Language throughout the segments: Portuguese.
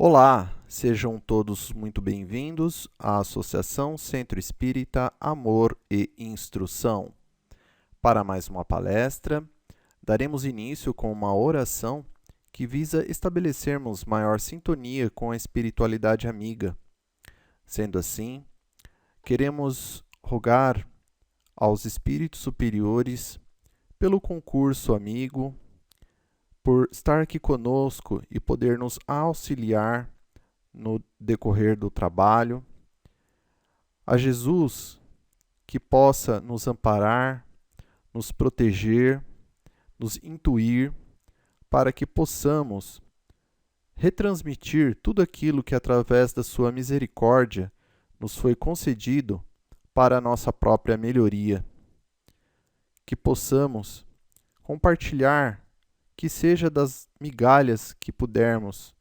Olá, sejam todos muito bem-vindos à Associação Centro Espírita Amor e Instrução. Para mais uma palestra, daremos início com uma oração que visa estabelecermos maior sintonia com a espiritualidade amiga. Sendo assim, queremos rogar aos espíritos superiores pelo concurso amigo, por estar aqui conosco e poder nos auxiliar no decorrer do trabalho. A Jesus, que possa nos amparar, nos proteger, nos intuir, para que possamos retransmitir tudo aquilo que, através da sua misericórdia, nos foi concedido para a nossa própria melhoria. Que possamos compartilhar, que seja das migalhas que pudermos,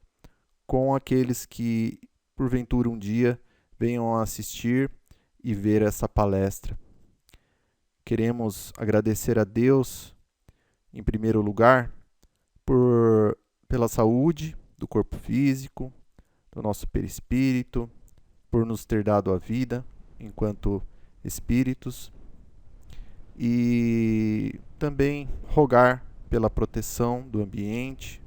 com aqueles que, porventura, um dia venham a assistir e ver essa palestra. Queremos agradecer a Deus, em primeiro lugar, pela saúde do corpo físico, do nosso perispírito, por nos ter dado a vida enquanto espíritos, e também rogar pela proteção do ambiente,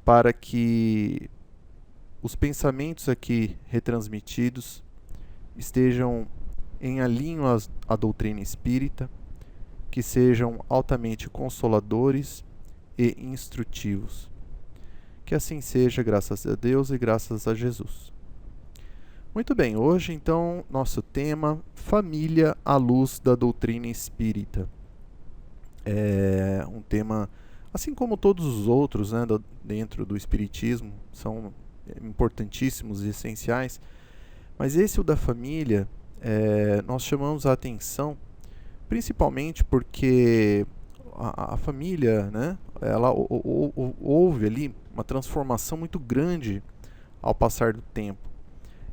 para que os pensamentos aqui retransmitidos estejam em alinho à doutrina espírita, que sejam altamente consoladores e instrutivos. Que assim seja, graças a Deus e graças a Jesus. Muito bem, hoje então nosso tema, família à luz da doutrina espírita. É um tema, assim como todos os outros, né, dentro do espiritismo, são importantíssimos e essenciais, mas esse, o da família, nós chamamos a atenção principalmente porque a família, né, ela houve ali uma transformação muito grande ao passar do tempo.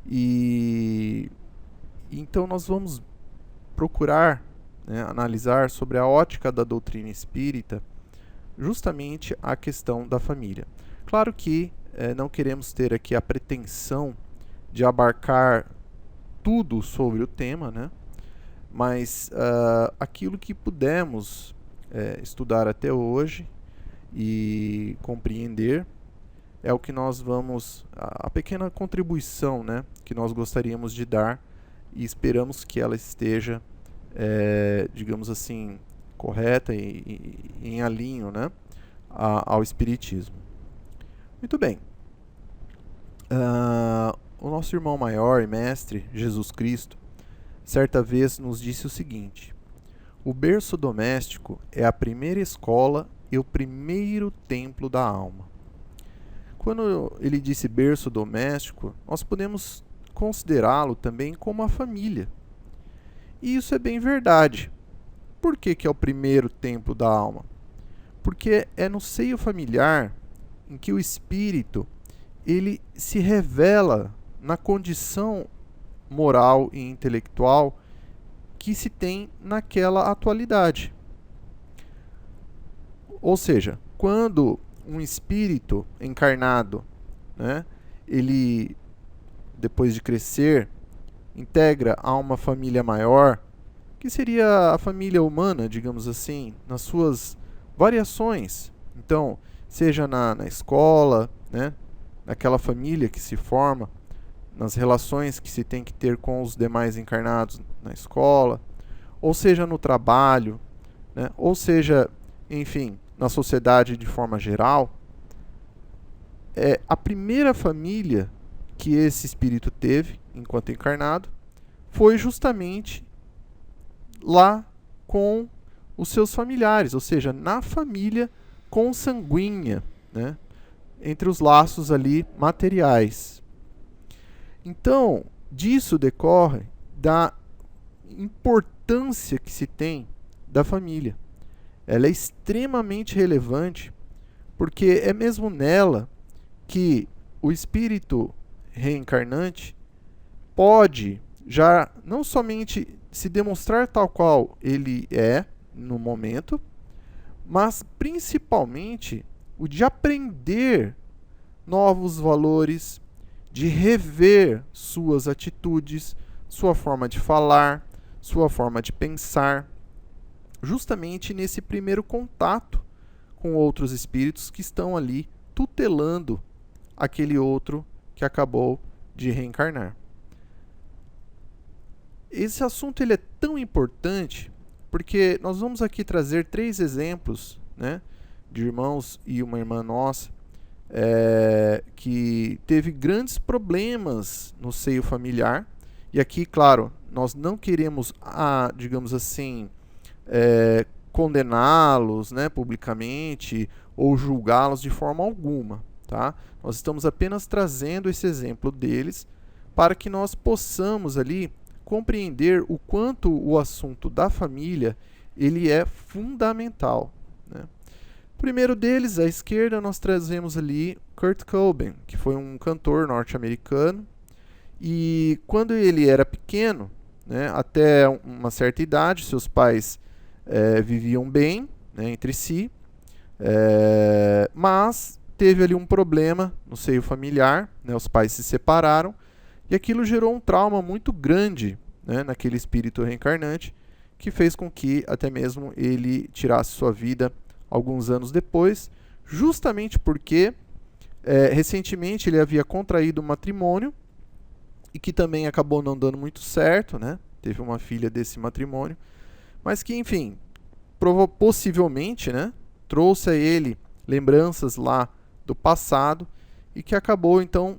E então nós vamos procurar, né, analisar sobre a ótica da doutrina espírita justamente a questão da família. Claro que não queremos ter aqui a pretensão de abarcar tudo sobre o tema, né? Mas aquilo que pudemos estudar até hoje e compreender é o que nós vamos, a pequena contribuição, né, que nós gostaríamos de dar, e esperamos que ela esteja, digamos assim, correta e em alinho, né, ao Espiritismo. Muito bem. O nosso irmão maior e mestre, Jesus Cristo, certa vez nos disse o seguinte: o berço doméstico é a primeira escola e o primeiro templo da alma. Quando ele disse berço doméstico, nós podemos considerá-lo também como a família. E isso é bem verdade. Por que é o primeiro templo da alma? Porque é no seio familiar em que o espírito ele se revela na condição moral e intelectual que se tem naquela atualidade. Ou seja, quando um espírito encarnado, né, ele, depois de crescer, integra a uma família maior, que seria a família humana, digamos assim, nas suas variações. Então, seja na escola, né, naquela família que se forma, nas relações que se tem que ter com os demais encarnados na escola, ou seja no trabalho, né, ou seja, enfim, na sociedade de forma geral, a primeira família que esse espírito teve enquanto encarnado foi justamente lá com os seus familiares, ou seja, na família consanguínea, né, entre os laços ali materiais. Então, disso decorre da importância que se tem da família. Ela é extremamente relevante, porque é mesmo nela que o espírito reencarnante pode já não somente se demonstrar tal qual ele é no momento, mas principalmente o de aprender novos valores, de rever suas atitudes, sua forma de falar, sua forma de pensar, justamente nesse primeiro contato com outros espíritos que estão ali tutelando aquele outro que acabou de reencarnar. Esse assunto ele é tão importante porque nós vamos aqui trazer 3 exemplos, né, de irmãos e uma irmã nossa que teve grandes problemas no seio familiar. E aqui, claro, nós não queremos, digamos assim, condená-los, né, publicamente ou julgá-los de forma alguma. Tá? Nós estamos apenas trazendo esse exemplo deles para que nós possamos ali compreender o quanto o assunto da família ele é fundamental. Né? O primeiro deles, à esquerda, nós trazemos ali Kurt Cobain, que foi um cantor norte-americano. E quando ele era pequeno, né, até uma certa idade, seus pais viviam bem, né, entre si, mas teve ali um problema no seio familiar, né, os pais se separaram, e aquilo gerou um trauma muito grande, né, naquele espírito reencarnante, que fez com que até mesmo ele tirasse sua vida alguns anos depois, justamente porque recentemente ele havia contraído um matrimônio, e que também acabou não dando muito certo, né? Teve uma filha desse matrimônio, mas que, enfim, possivelmente, né, trouxe a ele lembranças lá do passado e que acabou, então,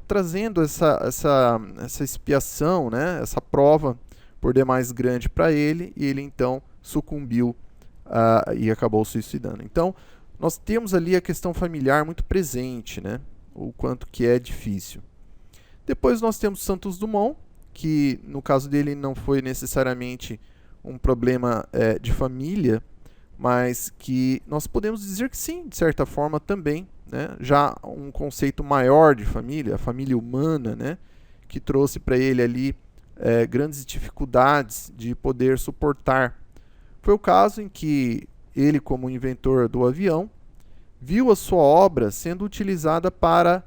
trazendo essa expiação, né, essa prova por demais grande para ele, e ele, então, sucumbiu e acabou suicidando. Então, nós temos ali a questão familiar muito presente, né, o quanto que é difícil. Depois nós temos Santos Dumont, que no caso dele não foi necessariamente um problema de família, mas que nós podemos dizer que sim, de certa forma também, né? Já um conceito maior de família, a família humana, né? Que trouxe para ele ali grandes dificuldades de poder suportar. Foi o caso em que ele, como inventor do avião, viu a sua obra sendo utilizada para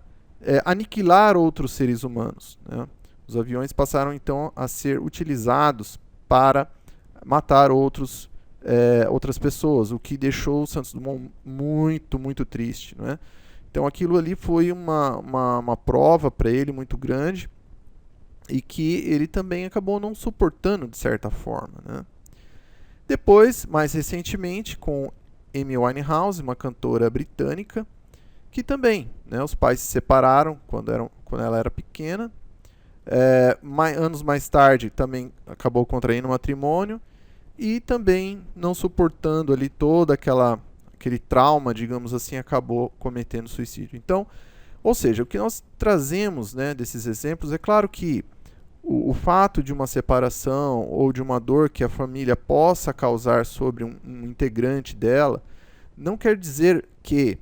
aniquilar outros seres humanos. Né? Os aviões passaram então a ser utilizados para matar outras pessoas, o que deixou o Santos Dumont muito, muito triste. Né? Então aquilo ali foi uma prova para ele muito grande e que ele também acabou não suportando de certa forma. Né? Depois, mais recentemente, com Amy Winehouse, uma cantora britânica, que também, né, os pais se separaram quando ela era pequena. Anos mais tarde também acabou contraindo matrimônio e também não suportando ali todo aquele trauma, digamos assim, acabou cometendo suicídio. Então, ou seja, o que nós trazemos, né, desses exemplos, é claro que o fato de uma separação ou de uma dor que a família possa causar sobre um integrante dela, não quer dizer que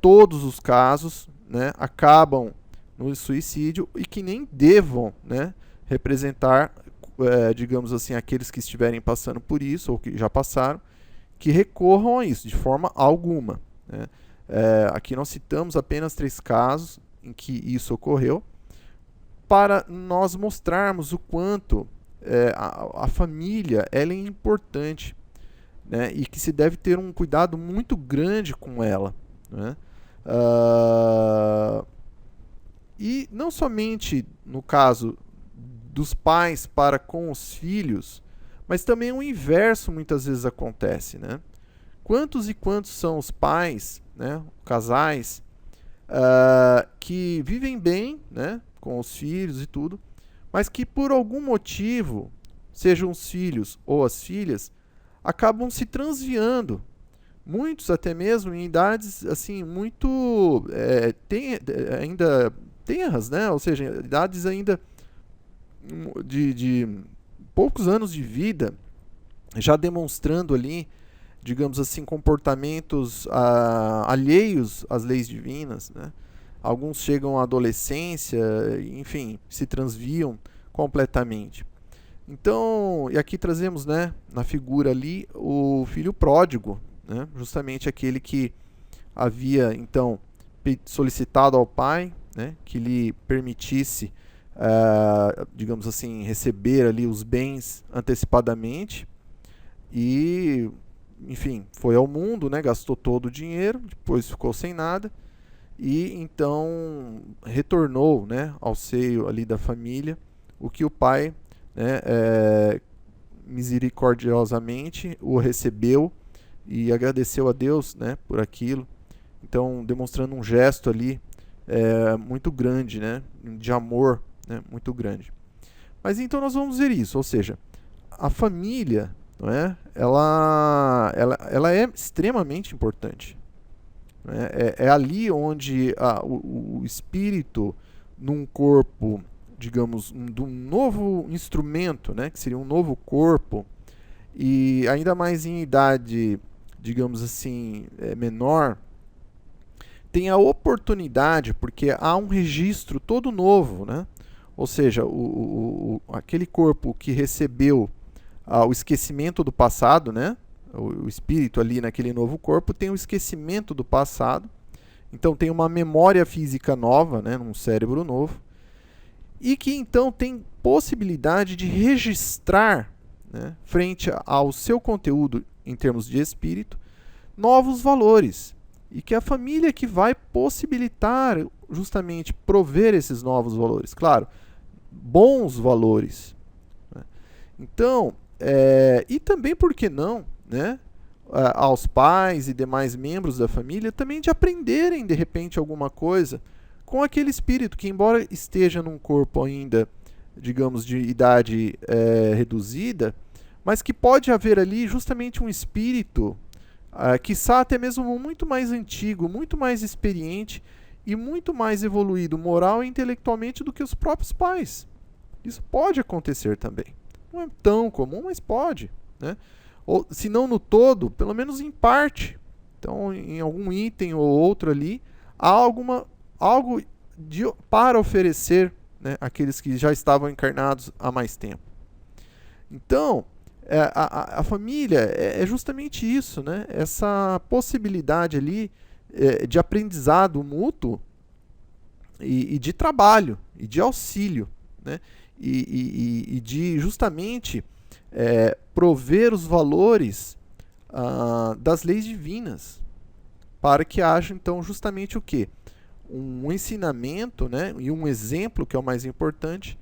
todos os casos, né, acabam no suicídio e que nem devam, né, representar, digamos assim, aqueles que estiverem passando por isso ou que já passaram, que recorram a isso de forma alguma. Né? Aqui nós citamos apenas 3 casos em que isso ocorreu, para nós mostrarmos o quanto a família ela é importante, né, e que se deve ter um cuidado muito grande com ela. Né? E não somente no caso dos pais para com os filhos, mas também o inverso muitas vezes acontece. Né? Quantos e quantos são os pais, né, casais, que vivem bem, né, com os filhos e tudo, mas que por algum motivo, sejam os filhos ou as filhas, acabam se transviando. Muitos até mesmo em idades assim muito ainda tenras, né? Ou seja, idades ainda de poucos anos de vida, já demonstrando ali, digamos assim, comportamentos alheios às leis divinas, né? Alguns chegam à adolescência, enfim, se transviam completamente. Então, e aqui trazemos, né, na figura ali, o filho pródigo, né? Justamente aquele que havia, então, solicitado ao pai, né, que lhe permitisse, digamos assim, receber ali os bens antecipadamente. E, enfim, foi ao mundo, né, gastou todo o dinheiro, depois ficou sem nada e então retornou, né, ao seio ali da família, o que o pai, né, misericordiosamente o recebeu e agradeceu a Deus, né, por aquilo. Então, demonstrando um gesto ali muito grande, né, de amor, né, muito grande. Mas então nós vamos ver isso, ou seja, a família, não é? Ela é extremamente importante. É ali onde o espírito, num corpo, digamos, de um novo instrumento, né, que seria um novo corpo, e ainda mais em idade, digamos assim, menor, tem a oportunidade, porque há um registro todo novo, né? Ou seja, aquele corpo que recebeu o esquecimento do passado, né? O espírito ali naquele novo corpo tem o esquecimento do passado, então tem uma memória física nova, né? Num cérebro novo, e que então tem possibilidade de registrar, né, frente ao seu conteúdo em termos de espírito, novos valores. E que a família que vai possibilitar justamente prover esses novos valores. Claro, bons valores. Né? Então, e também, por que não, né, aos pais e demais membros da família também de aprenderem de repente alguma coisa com aquele espírito que, embora esteja num corpo ainda, digamos, de idade reduzida, mas que pode haver ali justamente um espírito, quiçá até mesmo muito mais antigo, muito mais experiente e muito mais evoluído moral e intelectualmente do que os próprios pais. Isso pode acontecer também. Não é tão comum, mas pode, né? Ou, se não no todo, pelo menos em parte. Então, em algum item ou outro ali, há algo para oferecer, né, àqueles que já estavam encarnados há mais tempo. Então, a família é justamente isso, né? Essa possibilidade ali de aprendizado mútuo e de trabalho, e de auxílio, né? E de justamente prover os valores das leis divinas, para que haja então justamente o quê? Um ensinamento, né, e um exemplo, que é o mais importante,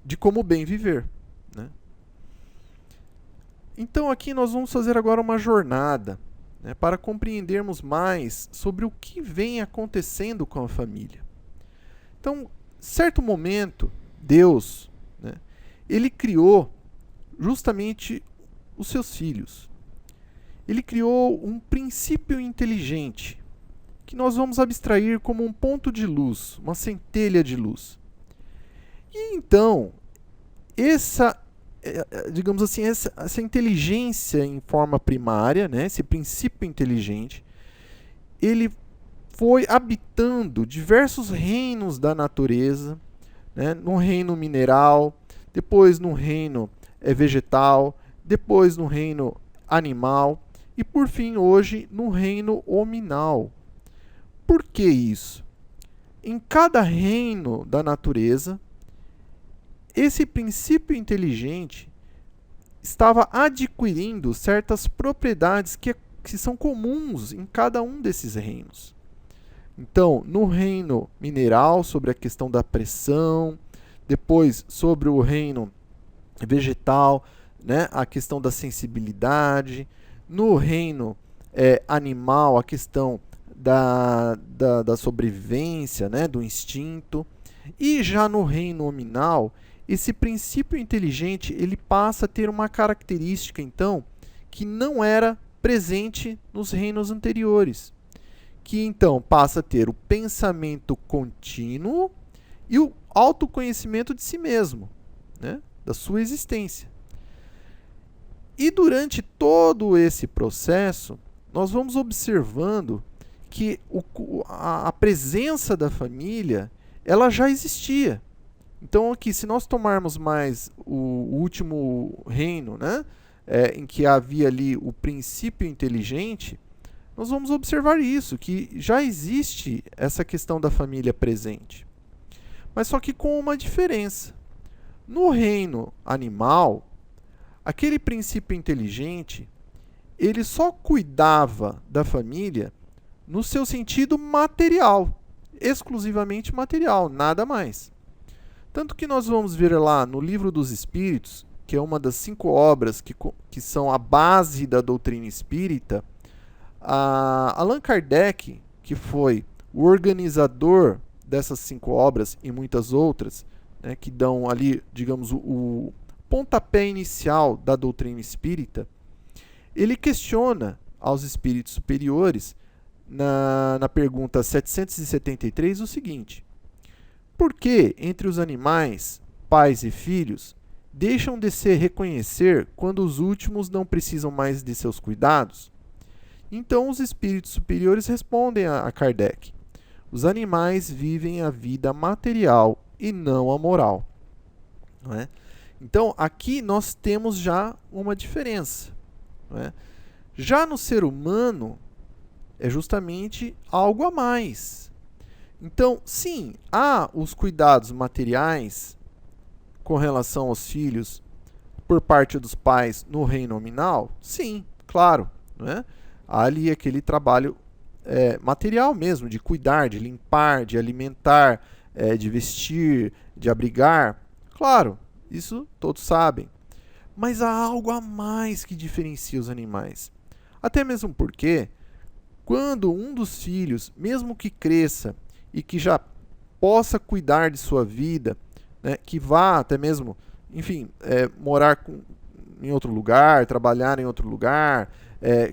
de como bem viver. Né? Então aqui nós vamos fazer agora uma jornada, né, para compreendermos mais sobre o que vem acontecendo com a família. Então, certo momento, Deus, né, ele criou justamente os seus filhos. Ele criou um princípio inteligente, que nós vamos abstrair como um ponto de luz, uma centelha de luz. E então, digamos assim, essa inteligência em forma primária, né, esse princípio inteligente, ele foi habitando diversos reinos da natureza, né, no reino mineral, depois no reino vegetal, depois no reino animal e por fim hoje no reino hominal. Por que isso? Em cada reino da natureza, esse princípio inteligente estava adquirindo certas propriedades que são comuns em cada um desses reinos. Então, no reino mineral, sobre a questão da pressão, depois sobre o reino vegetal, né, a questão da sensibilidade, no reino animal, a questão da sobrevivência, né, do instinto, e já no reino hominal, esse princípio inteligente ele passa a ter uma característica, então, que não era presente nos reinos anteriores, que então passa a ter o pensamento contínuo e o autoconhecimento de si mesmo, né, da sua existência. E durante todo esse processo, nós vamos observando que a presença da família ela já existia. Então, aqui, se nós tomarmos mais o último reino, né, em que havia ali o princípio inteligente, nós vamos observar isso, que já existe essa questão da família presente. Mas só que com uma diferença. No reino animal, aquele princípio inteligente, ele só cuidava da família no seu sentido material, exclusivamente material, nada mais. Tanto que nós vamos ver lá no Livro dos Espíritos, que é uma das 5 obras que são a base da doutrina espírita, Allan Kardec, que foi o organizador dessas 5 obras e muitas outras, né, que dão ali, digamos, o pontapé inicial da doutrina espírita, ele questiona aos espíritos superiores, na pergunta 773, o seguinte: por que, entre os animais, pais e filhos, deixam de se reconhecer quando os últimos não precisam mais de seus cuidados? Então os espíritos superiores respondem a Kardec: os animais vivem a vida material e não a moral. Não é? Então aqui nós temos já uma diferença. Não é? Já no ser humano é justamente algo a mais. Então, sim, há os cuidados materiais com relação aos filhos por parte dos pais no reino nominal? Sim, claro. Não é? Há ali aquele trabalho material mesmo, de cuidar, de limpar, de alimentar, de vestir, de abrigar. Claro, isso todos sabem. Mas há algo a mais que diferencia os animais. Até mesmo porque, quando um dos filhos, mesmo que cresça e que já possa cuidar de sua vida, né, que vá até mesmo, enfim, morar em outro lugar, trabalhar em outro lugar,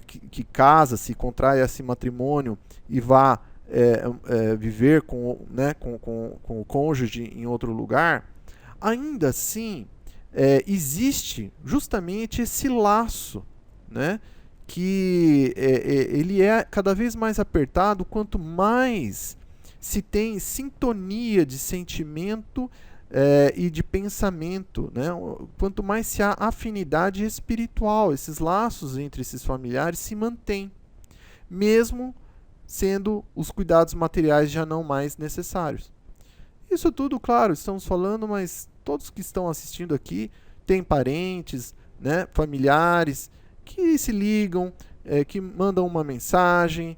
que casa-se, contraia-se matrimônio e vá viver com o cônjuge em outro lugar, ainda assim existe justamente esse laço, né, que ele é cada vez mais apertado quanto mais se tem sintonia de sentimento e de pensamento, né? Quanto mais se há afinidade espiritual, esses laços entre esses familiares se mantêm, mesmo sendo os cuidados materiais já não mais necessários. Isso tudo, claro, estamos falando, mas todos que estão assistindo aqui têm parentes, né, familiares, que se ligam, que mandam uma mensagem,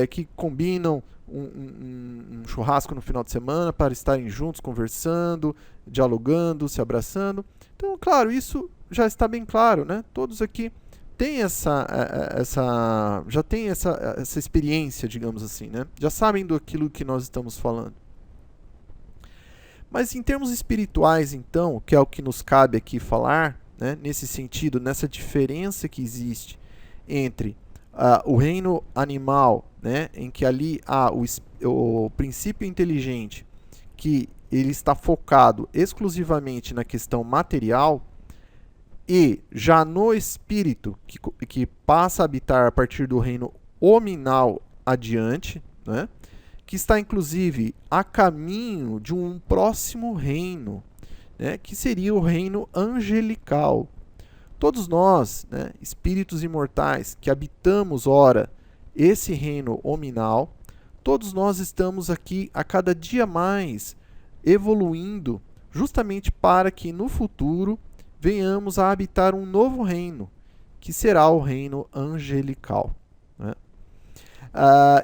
que combinam um churrasco no final de semana para estarem juntos, conversando, dialogando, se abraçando. Então, claro, isso já está bem claro, né? Todos aqui têm já têm essa experiência, digamos assim, né? Já sabem daquilo que nós estamos falando. Mas em termos espirituais, então, que é o que nos cabe aqui falar, né, nesse sentido, nessa diferença que existe entre o reino animal, né, em que ali há o princípio inteligente, que ele está focado exclusivamente na questão material, e já no espírito, que passa a habitar a partir do reino hominal adiante, né, que está inclusive a caminho de um próximo reino, né, que seria o reino angelical. Todos nós, né, espíritos imortais, que habitamos, ora, esse reino hominal, todos nós estamos aqui a cada dia mais evoluindo, justamente para que no futuro venhamos a habitar um novo reino, que será o reino angelical. Né?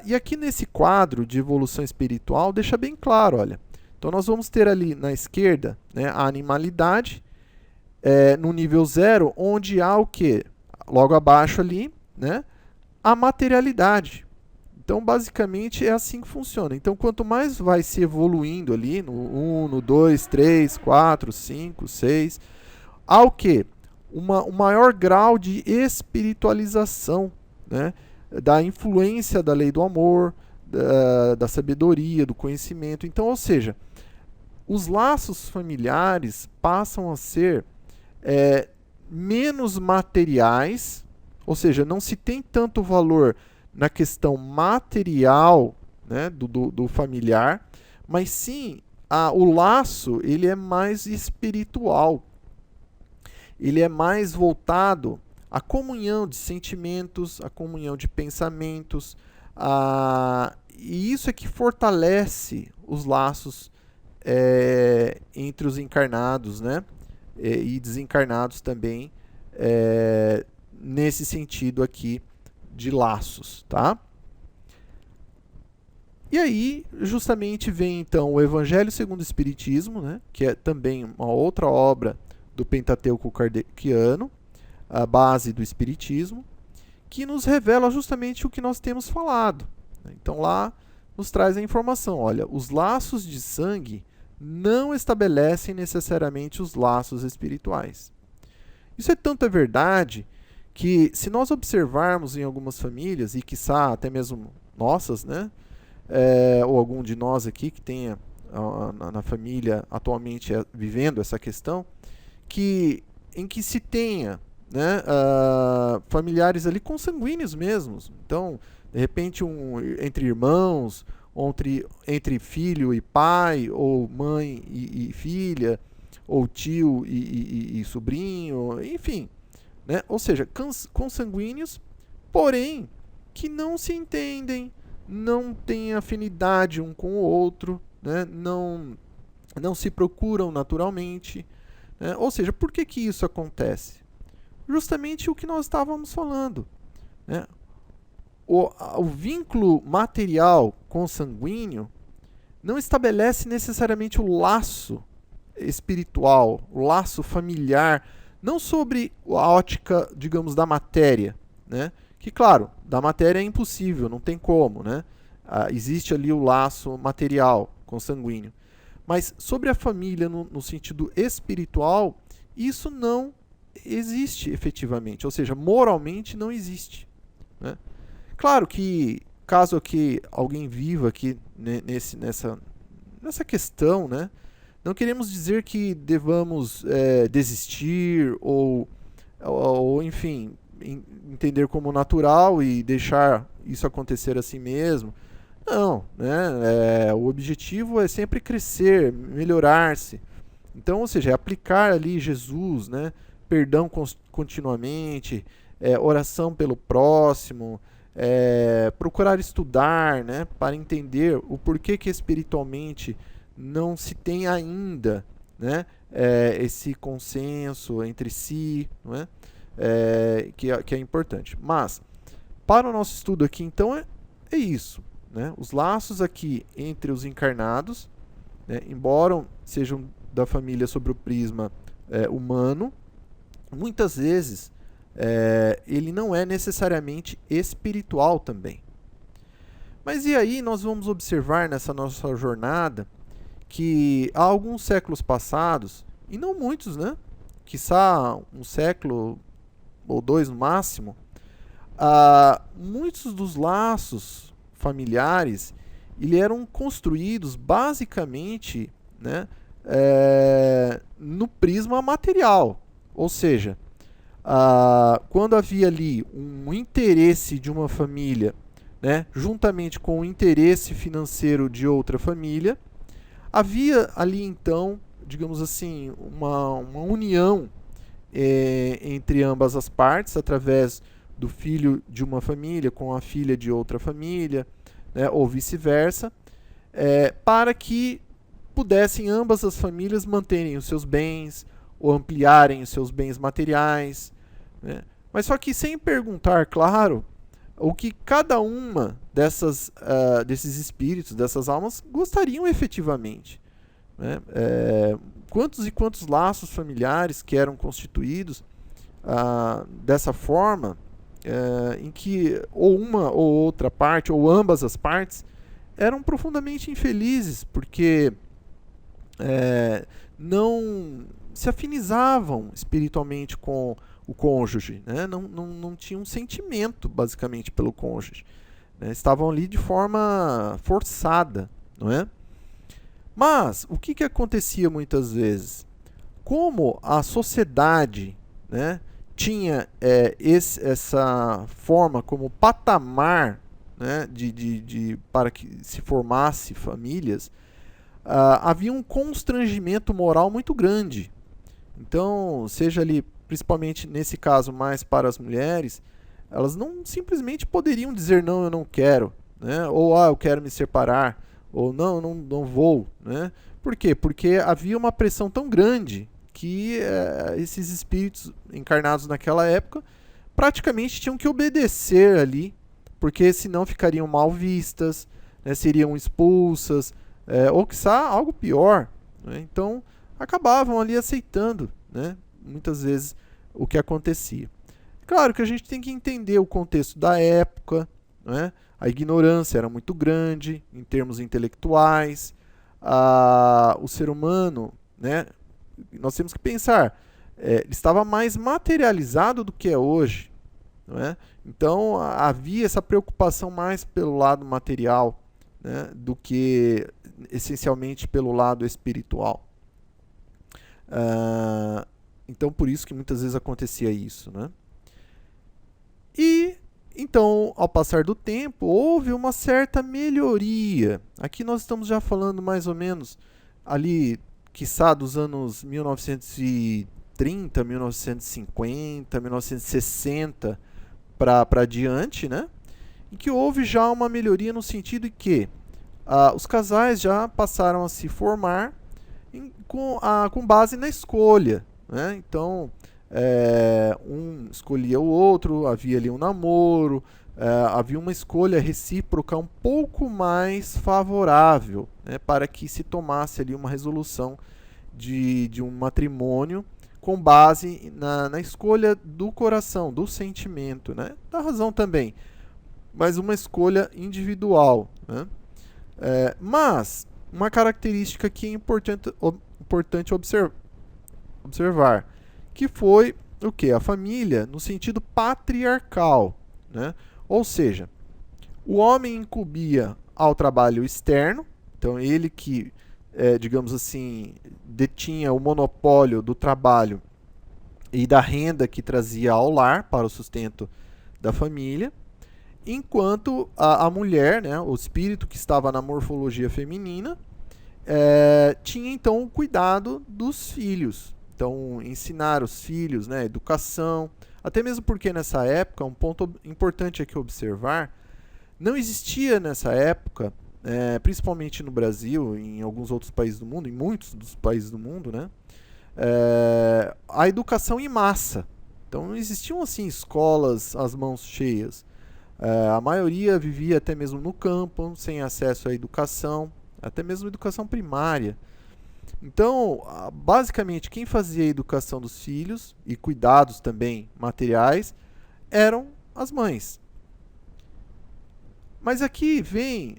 E aqui nesse quadro de evolução espiritual, deixa bem claro, olha. Então nós vamos ter ali na esquerda, né, a animalidade, no nível 0, onde há o quê? Logo abaixo ali, né, a materialidade. Então, basicamente, é assim que funciona. Então, quanto mais vai se evoluindo ali, no 1, no 2, 3, 4, 5, 6, há o quê? Um maior grau de espiritualização, né, da influência da lei do amor, da sabedoria, do conhecimento. Então, ou seja, os laços familiares passam a ser menos materiais, ou seja, não se tem tanto valor na questão material, né, do familiar, mas sim o laço ele é mais espiritual, ele é mais voltado a comunhão de sentimentos, a comunhão de pensamentos, e isso é que fortalece os laços entre os encarnados, né? E desencarnados também, nesse sentido aqui de laços, tá? E aí, justamente vem então o Evangelho segundo o Espiritismo, né? Que é também uma outra obra do Pentateuco kardeciano, a base do Espiritismo, que nos revela justamente o que nós temos falado. Então lá nos traz a informação, olha, os laços de sangue não estabelecem necessariamente os laços espirituais. Isso é tanta verdade que, se nós observarmos em algumas famílias, e quiçá até mesmo nossas, né, ou algum de nós aqui que tenha na família atualmente vivendo essa questão, em que se tenha, né, familiares ali consanguíneos mesmos. Então, de repente, entre irmãos, entre filho e pai, ou mãe e filha, ou tio e sobrinho, enfim, né? Ou seja, consanguíneos, porém, que não se entendem, não têm afinidade um com o outro, né? Não se procuram naturalmente. Né? Ou seja, por que isso acontece? Justamente o que nós estávamos falando. Né? O vínculo material consanguíneo não estabelece necessariamente o laço espiritual, o laço familiar, não sobre a ótica, digamos, da matéria, né? Que, claro, da matéria é impossível, não tem como, né? Existe ali o laço material, consanguíneo. Mas sobre a família no sentido espiritual, isso não existe efetivamente, ou seja, moralmente não existe. Né? Claro que, caso aqui alguém viva aqui nessa questão, né? Não queremos dizer que devamos desistir ou, enfim, entender como natural e deixar isso acontecer assim mesmo. Não, né? O objetivo é sempre crescer, melhorar-se. Então, ou seja, é aplicar ali Jesus, né? Perdão continuamente, oração pelo próximo, procurar estudar, né? Para entender o porquê que espiritualmente não se tem ainda, né? Esse consenso entre si, não é? Que é importante. Mas, para o nosso estudo aqui, então, é isso. Né? Os laços aqui entre os encarnados, né, embora sejam da família sobre o prisma humano, muitas vezes ele não é necessariamente espiritual também. Mas e aí nós vamos observar nessa nossa jornada que há alguns séculos passados, e não muitos, né? Quiçá um século ou dois no máximo, muitos dos laços familiares eram construídos basicamente, né, no prisma material. Ou seja, quando havia ali um interesse de uma família, né, juntamente com o interesse financeiro de outra família, havia ali então, digamos assim, uma união entre ambas as partes, através do filho de uma família com a filha de outra família, né, ou vice-versa, para que pudessem ambas as famílias manterem os seus bens ou ampliarem os seus bens materiais. Né? Mas só que sem perguntar, claro, o que cada uma desses espíritos, dessas almas, gostariam efetivamente. Né? Quantos e quantos laços familiares que eram constituídos dessa forma, em que ou uma ou outra parte, ou ambas as partes, eram profundamente infelizes, porque não se afinizavam espiritualmente com o cônjuge, né? Não tinham um sentimento, basicamente, pelo cônjuge. Né? Estavam ali de forma forçada, não é? Mas, o que acontecia muitas vezes? Como a sociedade, né, tinha essa forma como patamar, né, para que se formasse famílias, havia um constrangimento moral muito grande. Então, seja ali principalmente nesse caso mais para as mulheres, elas não simplesmente poderiam dizer não, eu não quero, né? Ou eu quero me separar, ou não vou, né? Por quê? Porque havia uma pressão tão grande que esses espíritos encarnados naquela época praticamente tinham que obedecer ali, porque senão ficariam mal vistas, né? Seriam expulsas, ou quiçá algo pior, né? Então acabavam ali aceitando, né? Muitas vezes o que acontecia. Claro que a gente tem que entender o contexto da época, né? A ignorância era muito grande em termos intelectuais, o ser humano, né? Nós temos que pensar, ele estava mais materializado do que é hoje, não é? Então havia essa preocupação mais pelo lado material, né, do que essencialmente pelo lado espiritual. Então por isso que muitas vezes acontecia isso, né? E então, ao passar do tempo, houve uma certa melhoria. Aqui nós estamos já falando mais ou menos ali, quiçá dos anos 1930, 1950, 1960 para diante, né? Em que houve já uma melhoria no sentido de que os casais já passaram a se formar com base na escolha, né? Então, um escolhia o outro, havia ali um namoro, havia uma escolha recíproca um pouco mais favorável, né, para que se tomasse ali uma resolução de um matrimônio com base na escolha do coração, do sentimento, né, da razão também, mas uma escolha individual, né? Mas uma característica que é importante observar, que foi o que? A família no sentido patriarcal, né? Ou seja, o homem incumbia ao trabalho externo, então ele que, digamos assim, detinha o monopólio do trabalho e da renda que trazia ao lar para o sustento da família, enquanto a mulher, né, o espírito que estava na morfologia feminina, tinha então o cuidado dos filhos. Então, ensinar os filhos, né, educação, até mesmo porque nessa época, um ponto importante aqui observar, não existia nessa época, principalmente no Brasil, em alguns outros países do mundo, em muitos dos países do mundo, né, a educação em massa. Então, não existiam assim escolas às mãos cheias. A maioria vivia até mesmo no campo, sem acesso à educação, até mesmo educação primária. Então, basicamente, quem fazia a educação dos filhos e cuidados também materiais eram as mães. Mas aqui vem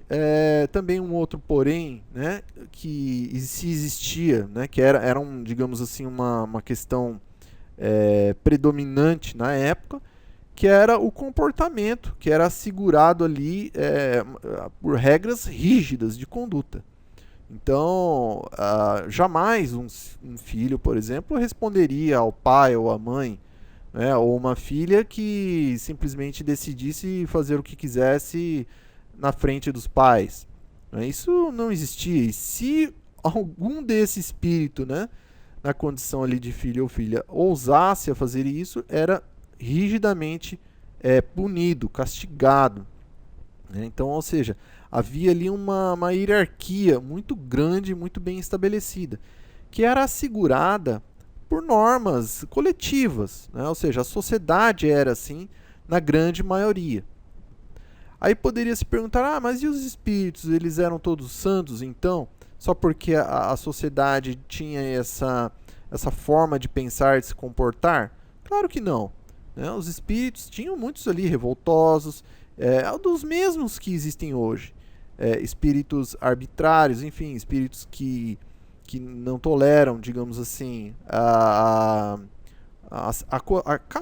também um outro porém, né, que se existia, né, que era digamos assim, uma questão predominante na época, que era o comportamento, que era assegurado ali por regras rígidas de conduta. Então, jamais um filho, por exemplo, responderia ao pai ou à mãe, né, ou uma filha que simplesmente decidisse fazer o que quisesse na frente dos pais. Isso não existia. E se algum desse espírito, né, na condição ali de filho ou filha, ousasse a fazer isso, era rigidamente punido, castigado. Então, ou seja, havia ali uma hierarquia muito grande, muito bem estabelecida, que era assegurada por normas coletivas, né? Ou seja, a sociedade era assim na grande maioria. Aí poderia se perguntar, mas e os espíritos, eles eram todos santos então? Só porque a sociedade tinha essa forma de pensar, de se comportar? Claro que não, né? Os espíritos tinham muitos ali revoltosos, dos mesmos que existem hoje. Espíritos arbitrários, enfim, espíritos que não toleram, digamos assim,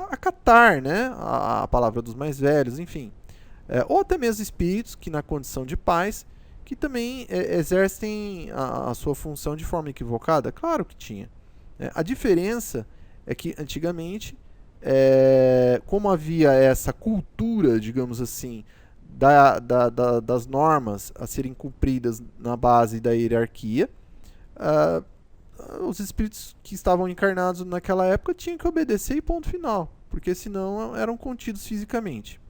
acatar, né, a palavra dos mais velhos, enfim. Ou até mesmo espíritos que, na condição de pais, que também exercem a sua função de forma equivocada. Claro que tinha. A diferença é que, antigamente, como havia essa cultura, digamos assim, das normas a serem cumpridas na base da hierarquia, os espíritos que estavam encarnados naquela época tinham que obedecer e ponto final, porque senão eram contidos fisicamente.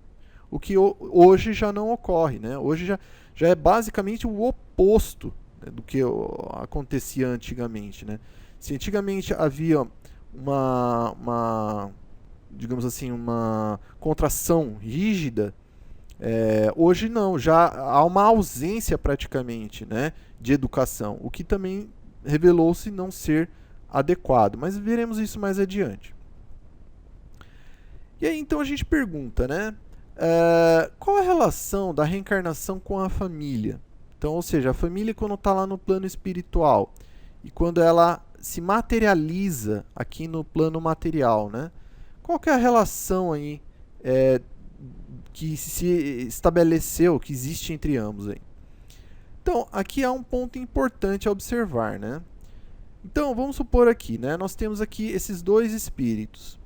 O que hoje já não ocorre, né? Hoje já é basicamente o oposto, né, do que acontecia antigamente, né? Se antigamente havia digamos assim, uma contração rígida, hoje não, já há uma ausência praticamente, né, de educação, o que também revelou-se não ser adequado, mas veremos isso mais adiante. E aí então a gente pergunta, né, qual a relação da reencarnação com a família? Então, ou seja, a família quando está lá no plano espiritual e quando ela se materializa aqui no plano material, né? Qual que é a relação aí que se estabeleceu, que existe entre ambos aí? Então, aqui há um ponto importante a observar, né? Então, vamos supor aqui, né? Nós temos aqui esses dois espíritos.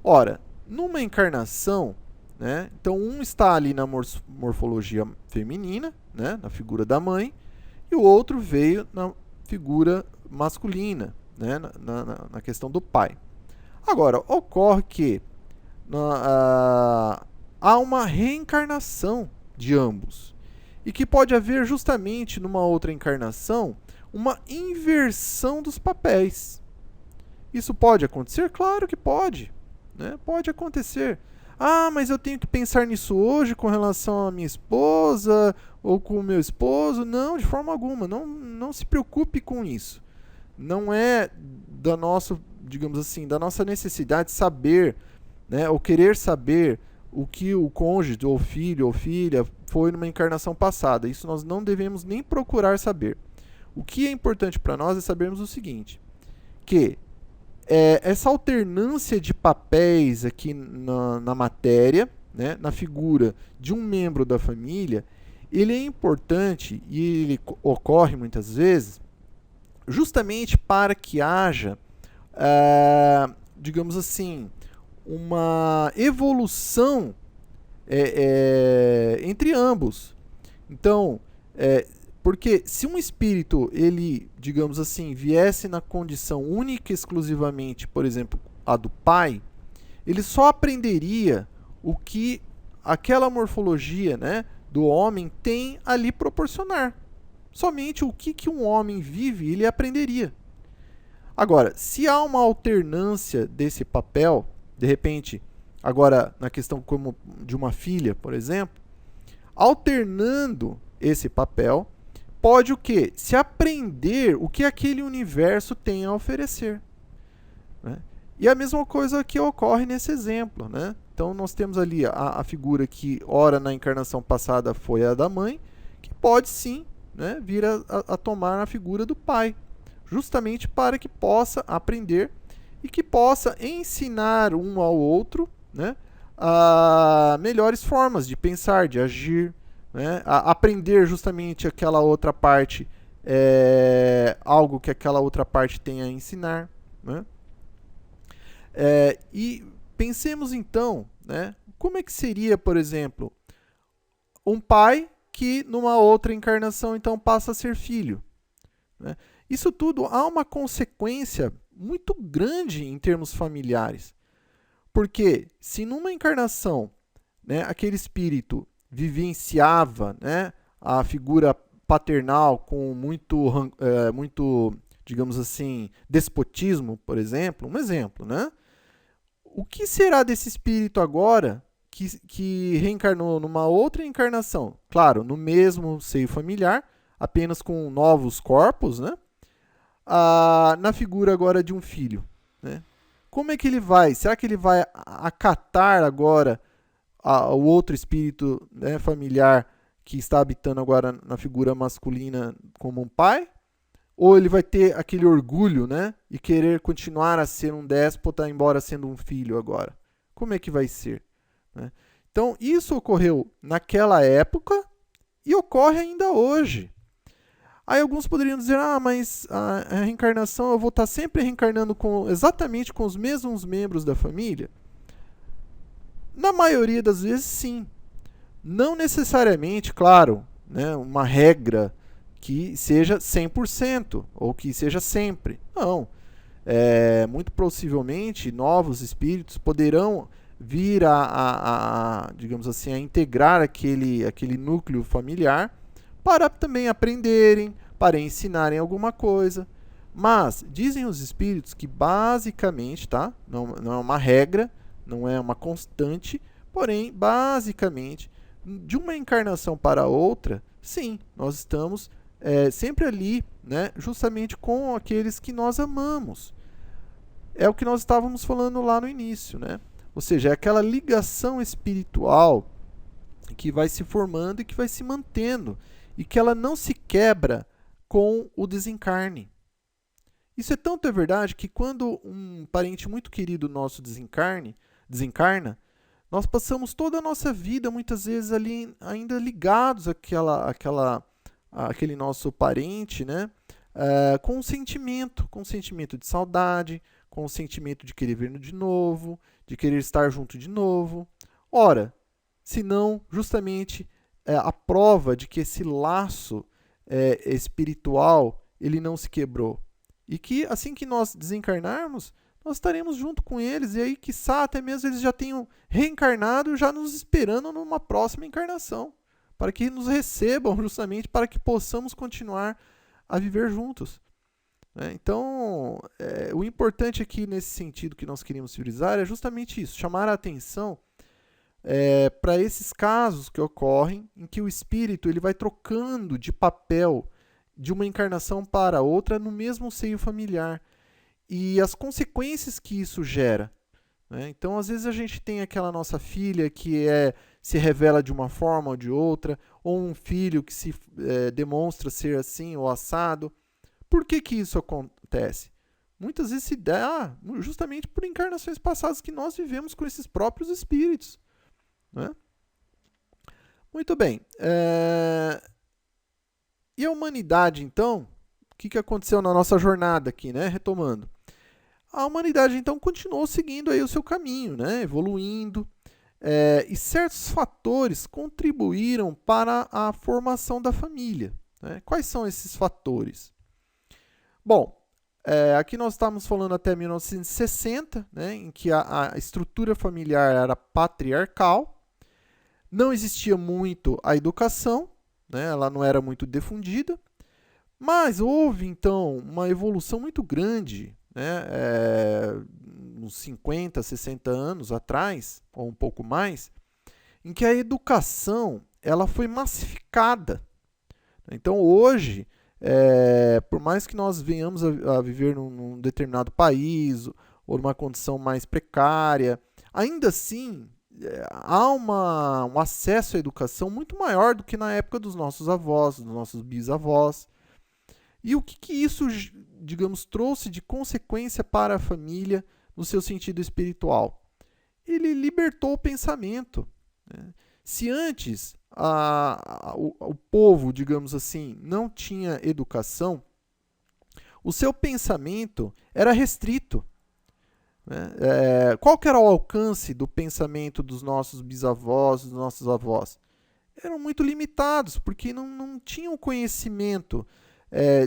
Ora, numa encarnação, né? Então, um está ali na morfologia feminina, né? Na figura da mãe, e o outro veio na figura masculina, né? Na questão do pai. Agora, ocorre que há uma reencarnação de ambos. E que pode haver justamente numa outra encarnação uma inversão dos papéis. Isso pode acontecer? Claro que pode, né? Pode acontecer. Ah, mas eu tenho que pensar nisso hoje com relação à minha esposa ou com o meu esposo? Não, de forma alguma. Não se preocupe com isso. Não é da nossa, digamos assim, da nossa necessidade de saber, né, ou querer saber o que o cônjuge, ou filho ou filha, foi numa encarnação passada. Isso nós não devemos nem procurar saber. O que é importante para nós é sabermos o seguinte, que essa alternância de papéis aqui na matéria, né, na figura de um membro da família, ele é importante e ele ocorre muitas vezes justamente para que haja, digamos assim, uma evolução entre ambos. Então, porque se um espírito, ele, digamos assim, viesse na condição única e exclusivamente, por exemplo, a do pai, ele só aprenderia o que aquela morfologia, né, do homem tem ali proporcionar. Somente o que um homem vive, ele aprenderia. Agora, se há uma alternância desse papel, de repente, agora na questão como de uma filha, por exemplo, alternando esse papel, pode o quê? Se aprender o que aquele universo tem a oferecer, né? E a mesma coisa que ocorre nesse exemplo, né? Então nós temos ali a figura que ora na encarnação passada foi a da mãe, que pode sim, né, vir a tomar a figura do pai, justamente para que possa aprender e que possa ensinar um ao outro, né, a melhores formas de pensar, de agir, né, a aprender justamente aquela outra parte, algo que aquela outra parte tem a ensinar, né? E pensemos então, né, como é que seria, por exemplo, um pai que numa outra encarnação então passa a ser filho, né? Isso tudo há uma consequência muito grande em termos familiares, porque se numa encarnação, né, aquele espírito vivenciava, né, a figura paternal com muito, digamos assim, despotismo, por exemplo, um exemplo, né? O que será desse espírito agora que reencarnou numa outra encarnação? Claro, no mesmo seio familiar, apenas com novos corpos, né? Na figura agora de um filho, né? Como é que ele vai? Será que ele vai acatar agora o outro espírito, né, familiar que está habitando agora na figura masculina como um pai? Ou ele vai ter aquele orgulho, né, e querer continuar a ser um déspota, embora sendo um filho agora? Como é que vai ser, né? Então, isso ocorreu naquela época e ocorre ainda hoje. Aí alguns poderiam dizer, mas a reencarnação, eu vou estar sempre reencarnando exatamente com os mesmos membros da família? Na maioria das vezes, sim. Não necessariamente, claro, né, uma regra que seja 100% ou que seja sempre. Não. Muito possivelmente, novos espíritos poderão vir digamos assim, a integrar aquele núcleo familiar para também aprenderem, para ensinarem alguma coisa. Mas dizem os espíritos que basicamente, tá? Não é uma regra, não é uma constante, porém, basicamente, de uma encarnação para outra, sim, nós estamos sempre ali, né, justamente com aqueles que nós amamos. É o que nós estávamos falando lá no início, né? Ou seja, é aquela ligação espiritual que vai se formando e que vai se mantendo, e que ela não se quebra com o desencarne. Isso é tanto verdade que quando um parente muito querido nosso desencarna, nós passamos toda a nossa vida, muitas vezes, ali ainda ligados àquele nosso parente, né? Com um sentimento de saudade, com um sentimento de querer ver de novo, de querer estar junto de novo. Ora, se não justamente a prova de que esse laço espiritual ele não se quebrou. E que assim que nós desencarnarmos, nós estaremos junto com eles, e aí, quiçá, até mesmo eles já tenham reencarnado, já nos esperando numa próxima encarnação, para que nos recebam justamente, para que possamos continuar a viver juntos. Então, o importante aqui nesse sentido que nós queríamos frisar é justamente isso, chamar a atenção para esses casos que ocorrem em que o espírito ele vai trocando de papel de uma encarnação para outra no mesmo seio familiar e as consequências que isso gera. Então, às vezes a gente tem aquela nossa filha que se revela de uma forma ou de outra, ou um filho que se demonstra ser assim ou assado. Por que isso acontece? Muitas vezes se dá justamente por encarnações passadas que nós vivemos com esses próprios espíritos. Muito bem. E a humanidade, então? O que aconteceu na nossa jornada aqui, né? Retomando. A humanidade, então, continuou seguindo aí o seu caminho, né? Evoluindo. E certos fatores contribuíram para a formação da família. Quais são esses fatores? Bom, aqui nós estamos falando até 1960, né, em que a estrutura familiar era patriarcal, não existia muito a educação, né, ela não era muito difundida, mas houve então uma evolução muito grande, né, uns 50, 60 anos atrás, ou um pouco mais, em que a educação ela foi massificada. Então hoje, por mais que nós venhamos a viver num determinado país ou numa condição mais precária, ainda assim há um acesso à educação muito maior do que na época dos nossos avós, dos nossos bisavós. E o que isso, digamos, trouxe de consequência para a família no seu sentido espiritual? Ele libertou o pensamento. Se antes o povo, digamos assim, não tinha educação, o seu pensamento era restrito. Qual que era o alcance do pensamento dos nossos bisavós, dos nossos avós? Eram muito limitados, porque não tinham conhecimento,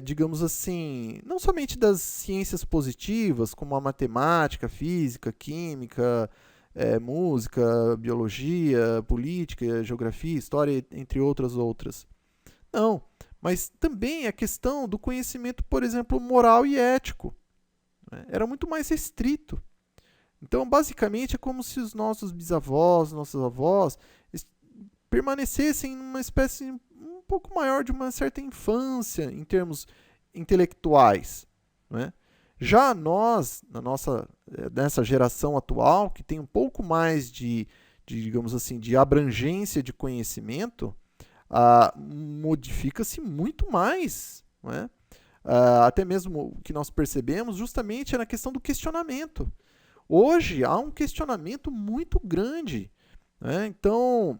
digamos assim, não somente das ciências positivas, como a matemática, física, química, música, biologia, política, geografia, história, entre outras. Não, mas também a questão do conhecimento, por exemplo, moral e ético. Era muito mais restrito. Então, basicamente, é como se os nossos bisavós, nossos avós, permanecessem numa espécie um pouco maior de uma certa infância em termos intelectuais. Já nós, nessa geração atual, que tem um pouco mais digamos assim, de abrangência de conhecimento, modifica-se muito mais. Até mesmo o que nós percebemos justamente é na questão do questionamento. Hoje há um questionamento muito grande. Então,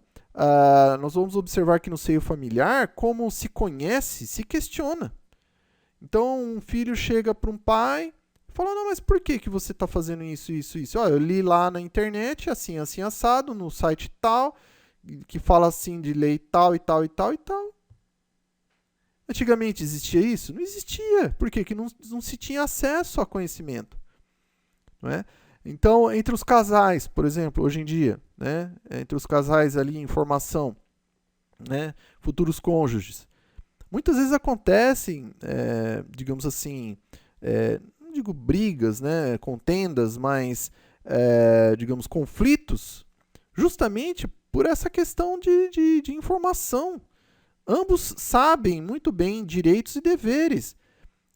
nós vamos observar que no seio familiar, como se conhece, se questiona. Então, um filho chega para um pai e fala, não, mas por que você está fazendo isso? Eu li lá na internet, assim, assado, no site tal, que fala assim de lei tal e tal. Antigamente existia isso? Não existia. Por quê? Porque não se tinha acesso a conhecimento. Não é? Então, entre os casais, por exemplo, hoje em dia, né? Entre os casais ali em formação, né? Futuros cônjuges, muitas vezes acontecem, digamos assim, não digo brigas, né? Contendas, mas, digamos, conflitos, justamente por essa questão de informação. Ambos sabem muito bem direitos e deveres.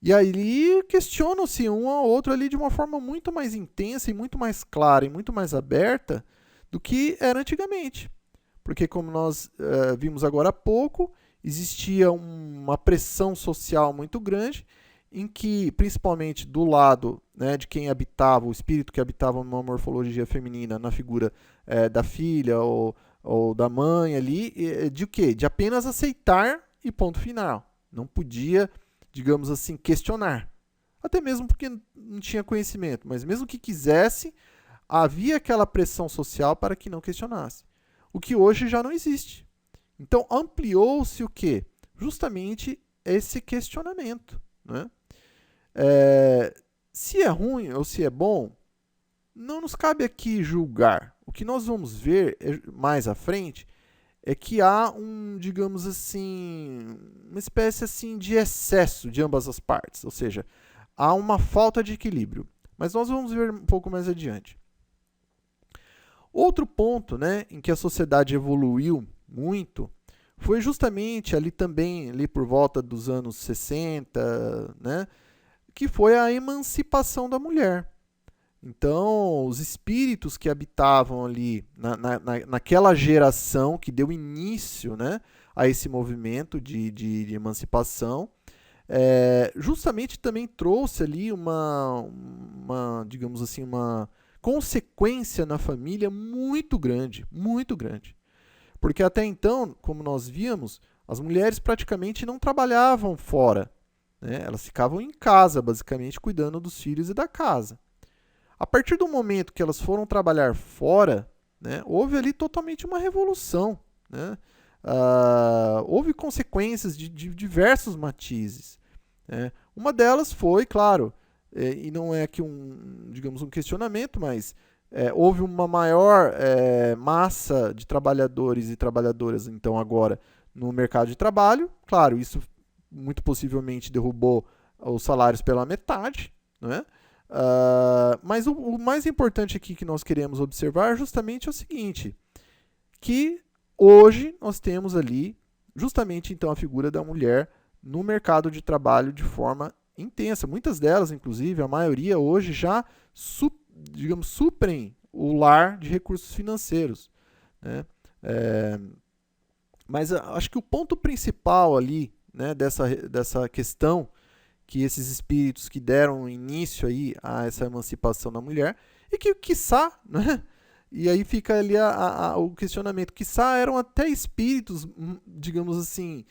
E aí questionam-se um ao outro ali de uma forma muito mais intensa e muito mais clara e muito mais aberta do que era antigamente. Porque, como nós vimos agora há pouco, existia uma pressão social muito grande em que, principalmente do lado, né, de quem habitava, o espírito que habitava numa morfologia feminina, na figura da filha ou da mãe ali, de o quê? De apenas aceitar e ponto final. Não podia, digamos assim, questionar. Até mesmo porque não tinha conhecimento, mas mesmo que quisesse, havia aquela pressão social para que não questionasse. O que hoje já não existe. Então ampliou-se o quê? Justamente esse questionamento. Né? Se é ruim ou se é bom, não nos cabe aqui julgar. O que nós vamos ver mais à frente é que há digamos assim, uma espécie assim de excesso de ambas as partes, ou seja, há uma falta de equilíbrio. Mas nós vamos ver um pouco mais adiante. Outro ponto, né, em que a sociedade evoluiu muito foi justamente ali também, ali por volta dos anos 60, né, que foi a emancipação da mulher. Então, os espíritos que habitavam ali naquela geração que deu início, né, a esse movimento de emancipação, justamente também trouxe ali digamos assim, uma consequência na família muito grande, muito grande. Porque até então, como nós víamos, as mulheres praticamente não trabalhavam fora, né? Elas ficavam em casa, basicamente, cuidando dos filhos e da casa. A partir do momento que elas foram trabalhar fora, né, houve ali totalmente uma revolução. Né? Houve consequências de diversos matizes. Né? Uma delas foi, claro, e não é aqui digamos, um questionamento, mas houve uma maior massa de trabalhadores e trabalhadoras, então, agora, no mercado de trabalho. Claro, isso muito possivelmente derrubou os salários pela metade, né? Mas o mais importante aqui que nós queremos observar justamente é o seguinte, que hoje nós temos ali justamente então a figura da mulher no mercado de trabalho de forma intensa. Muitas delas, inclusive, a maioria hoje já digamos, suprem o lar de recursos financeiros. Né? Mas acho que o ponto principal ali, né, dessa questão que esses espíritos que deram início aí a essa emancipação da mulher, e que, quiçá, né? E aí fica ali o questionamento, quiçá eram até espíritos, digamos assim,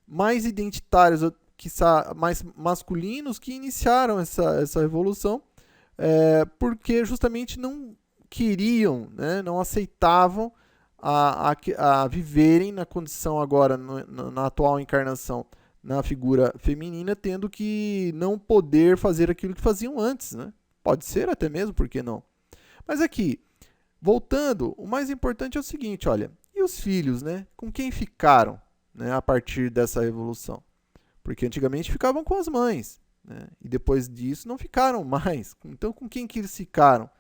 mais identitários, quiçá mais masculinos, que iniciaram essa revolução, porque justamente não queriam, né, não aceitavam a viverem na condição agora, na atual encarnação, na figura feminina, tendo que não poder fazer aquilo que faziam antes, né? Pode ser até mesmo, por que não? Mas aqui, voltando, o mais importante é o seguinte, olha, e os filhos, né? Com quem ficaram, né, a partir dessa revolução? Porque antigamente ficavam com as mães, né? E depois disso não ficaram mais. Então, com quem que eles ficaram?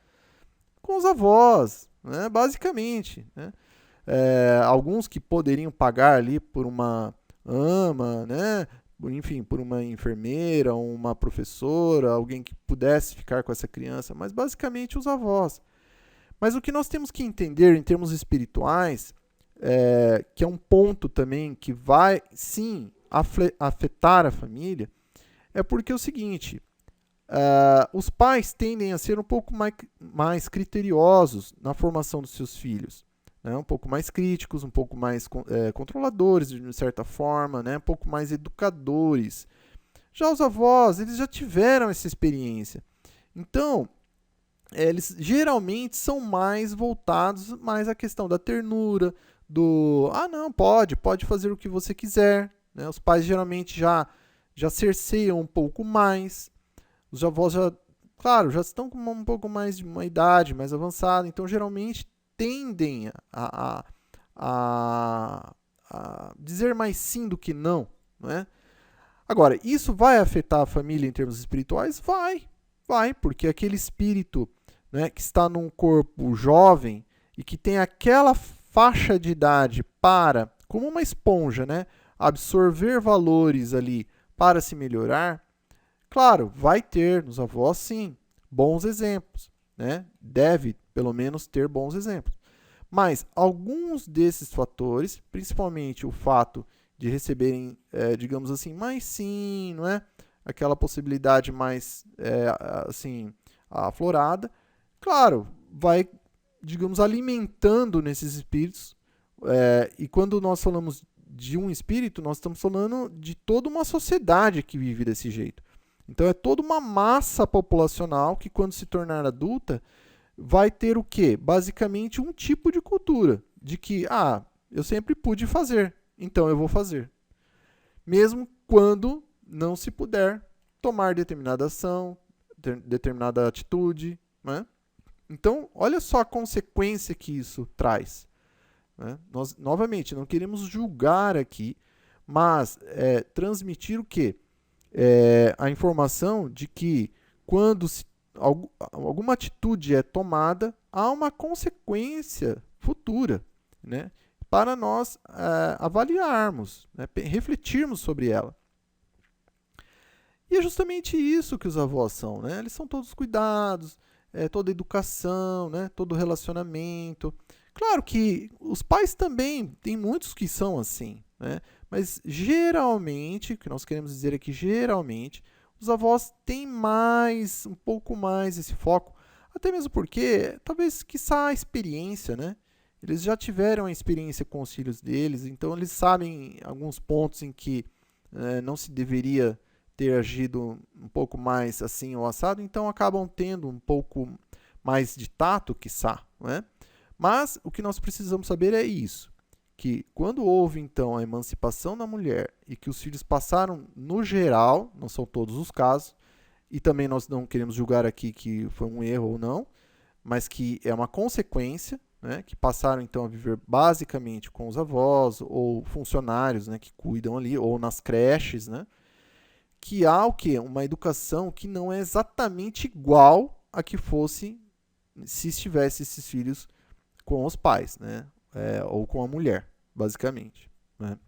Com os avós, né? Basicamente, né? Alguns que poderiam pagar ali por uma ama, né? Enfim, por uma enfermeira, uma professora, alguém que pudesse ficar com essa criança, mas basicamente os avós. Mas o que nós temos que entender em termos espirituais, que é um ponto também que vai, sim, afetar a família, é porque é o seguinte, os pais tendem a ser um pouco mais criteriosos na formação dos seus filhos. Né, um pouco mais críticos, um pouco mais controladores, de certa forma, né, um pouco mais educadores. Já os avós, eles já tiveram essa experiência. Então, eles geralmente são mais voltados mais à questão da ternura, não, pode fazer o que você quiser, né? Os pais geralmente já cerceiam um pouco mais, os avós claro, já estão com um pouco mais de uma idade mais avançada, então geralmente tendem a dizer mais sim do que não, não é? Agora, isso vai afetar a família em termos espirituais? Vai, porque aquele espírito, né, que está num corpo jovem e que tem aquela faixa de idade para, como uma esponja, né, absorver valores ali para se melhorar, claro, vai ter nos avós, sim, bons exemplos, né? Deve, pelo menos, ter bons exemplos. Mas alguns desses fatores, principalmente o fato de receberem, digamos assim, mais sim, não é? Aquela possibilidade mais, assim, aflorada, claro, vai, digamos, alimentando nesses espíritos. E quando nós falamos de um espírito, nós estamos falando de toda uma sociedade que vive desse jeito. Então é toda uma massa populacional que, quando se tornar adulta, vai ter o quê? Basicamente um tipo de cultura, de que, eu sempre pude fazer, então eu vou fazer. Mesmo quando não se puder tomar determinada ação, determinada atitude, né? Então, olha só a consequência que isso traz, né? Nós, novamente, não queremos julgar aqui, mas transmitir o quê? A informação de que quando alguma atitude é tomada, há uma consequência futura, né? Para nós avaliarmos, né? Refletirmos sobre ela. E é justamente isso que os avós são, né? Eles são todos cuidados, toda educação, né? Todo relacionamento. Claro que os pais também, tem muitos que são assim, né? Mas geralmente, o que nós queremos dizer aqui, geralmente, os avós têm um pouco mais esse foco, até mesmo porque, talvez, quiçá a experiência, né? Eles já tiveram a experiência com os filhos deles, então eles sabem alguns pontos em que não se deveria ter agido um pouco mais assim ou assado, então acabam tendo um pouco mais de tato, quiçá, né? Mas o que nós precisamos saber é isso, que quando houve então a emancipação da mulher e que os filhos passaram no geral, não são todos os casos, e também nós não queremos julgar aqui que foi um erro ou não, mas que é uma consequência, né, que passaram então a viver basicamente com os avós ou funcionários, né, que cuidam ali, ou nas creches, né, que há o quê? Uma educação que não é exatamente igual a que fosse se estivesse esses filhos com os pais, né, ou com a mulher, basicamente, né.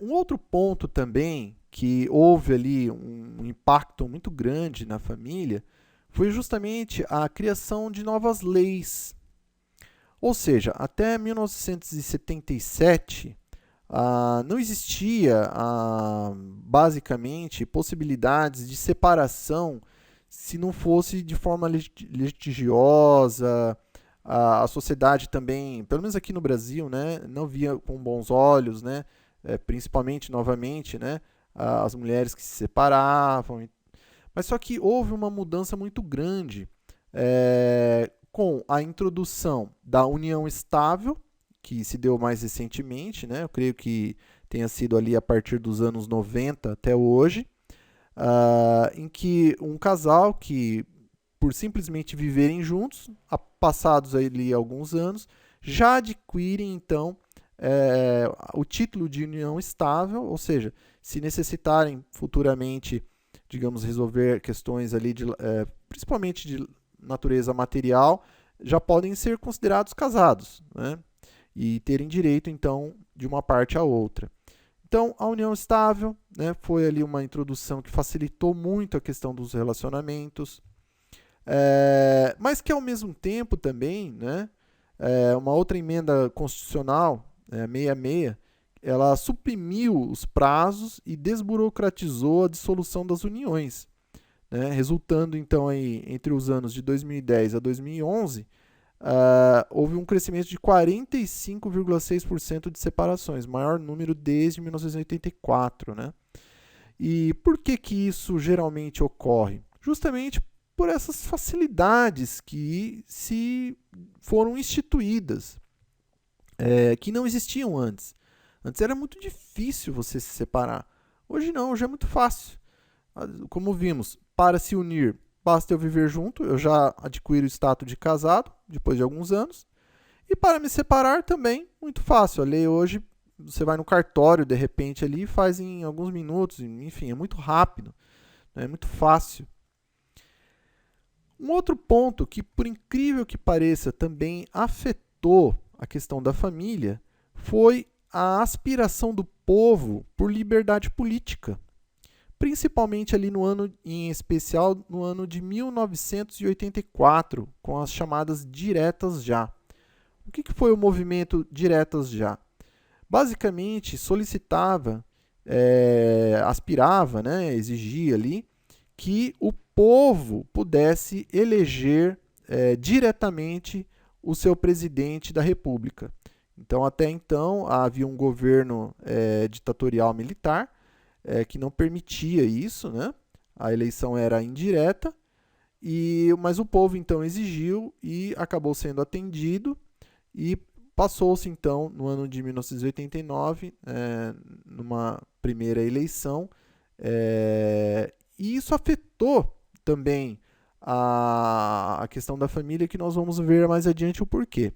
Um outro ponto também que houve ali um impacto muito grande na família foi justamente a criação de novas leis. Ou seja, até 1977, não existia, basicamente, possibilidades de separação se não fosse de forma litigiosa. A sociedade também, pelo menos aqui no Brasil, né, não via com bons olhos, né, principalmente, novamente, né, as mulheres que se separavam. Mas só que houve uma mudança muito grande com a introdução da união estável, que se deu mais recentemente, né? Eu creio que tenha sido ali a partir dos anos 90 até hoje, em que um casal que, por simplesmente viverem juntos, passados ali alguns anos, já adquirem então o título de união estável, ou seja, se necessitarem futuramente, digamos, resolver questões ali, principalmente de natureza material, já podem ser considerados casados, né? E terem direito, então, de uma parte à outra. Então, a união estável, né, foi ali uma introdução que facilitou muito a questão dos relacionamentos, mas que, ao mesmo tempo, também, né, uma outra emenda constitucional, 66, ela suprimiu os prazos e desburocratizou a dissolução das uniões, né, resultando, então, aí, entre os anos de 2010 a 2011, houve um crescimento de 45,6% de separações, maior número desde 1984. Né? E por que isso geralmente ocorre? Justamente por essas facilidades que se foram instituídas, que não existiam antes. Antes era muito difícil você se separar. Hoje não, hoje é muito fácil. Como vimos, para se unir, basta eu viver junto, eu já adquiro o status de casado, depois de alguns anos. E para me separar também, muito fácil. A lei hoje, você vai no cartório, de repente, ali e faz em alguns minutos. Enfim, é muito rápido, né? É muito fácil. Um outro ponto que, por incrível que pareça, também afetou a questão da família foi a aspiração do povo por liberdade política. Principalmente ali no ano, em especial no ano de 1984, com as chamadas diretas já. O que foi o movimento diretas já? Basicamente solicitava, aspirava, né, exigia ali que o povo pudesse eleger diretamente o seu presidente da República. Então, até então, havia um governo ditatorial militar que não permitia isso, né? A eleição era indireta, mas o povo então exigiu e acabou sendo atendido e passou-se então no ano de 1989, numa primeira eleição, e isso afetou também a questão da família, que nós vamos ver mais adiante o porquê.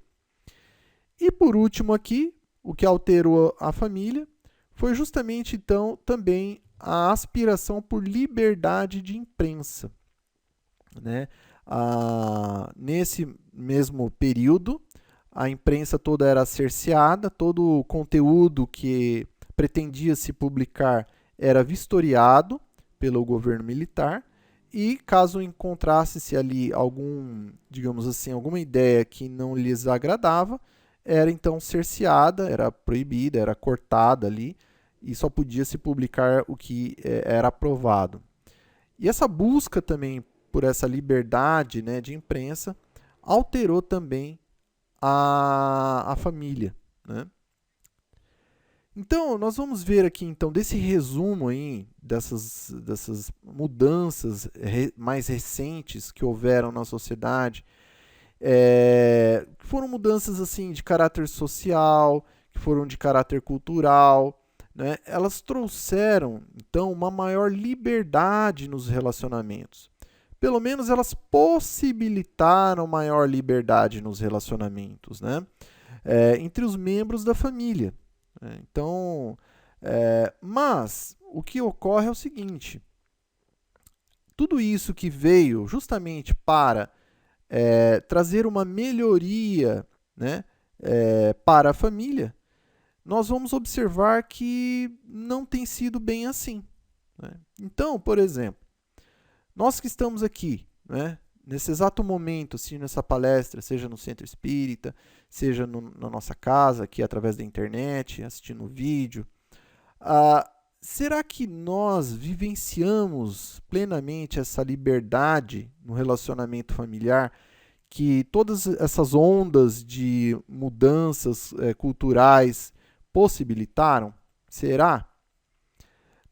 E por último aqui, o que alterou a família foi justamente então também a aspiração por liberdade de imprensa, né? Nesse mesmo período, a imprensa toda era cerceada, todo o conteúdo que pretendia se publicar era vistoriado pelo governo militar, e caso encontrasse-se ali digamos assim, alguma ideia que não lhes agradava, era então cerceada, era proibida, era cortada ali, e só podia se publicar o que era aprovado. E essa busca também por essa liberdade, né, de imprensa alterou também a família, né? Então, nós vamos ver aqui, então, desse resumo aí, dessas mudanças mais recentes que houveram na sociedade. Foram mudanças assim de caráter social, que foram de caráter cultural, né? Elas trouxeram, então, uma maior liberdade nos relacionamentos. Pelo menos elas possibilitaram maior liberdade nos relacionamentos, né? Entre os membros da família. Então, mas o que ocorre é o seguinte: tudo isso que veio justamente para trazer uma melhoria, né, para a família, nós vamos observar que não tem sido bem assim, né? Então, por exemplo, nós que estamos aqui, né, nesse exato momento, assistindo essa palestra, seja no centro espírita, seja na nossa casa, aqui através da internet, assistindo o vídeo, será que nós vivenciamos plenamente essa liberdade no relacionamento familiar, que todas essas ondas de mudanças culturais possibilitaram? Será?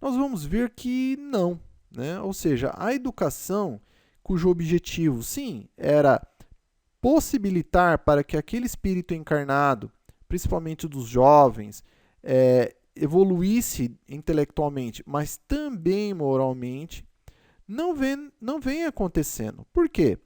Nós vamos ver que não, né? Ou seja, a educação, cujo objetivo, sim, era possibilitar para que aquele espírito encarnado, principalmente dos jovens, evoluísse intelectualmente, mas também moralmente, não vem acontecendo. Por quê?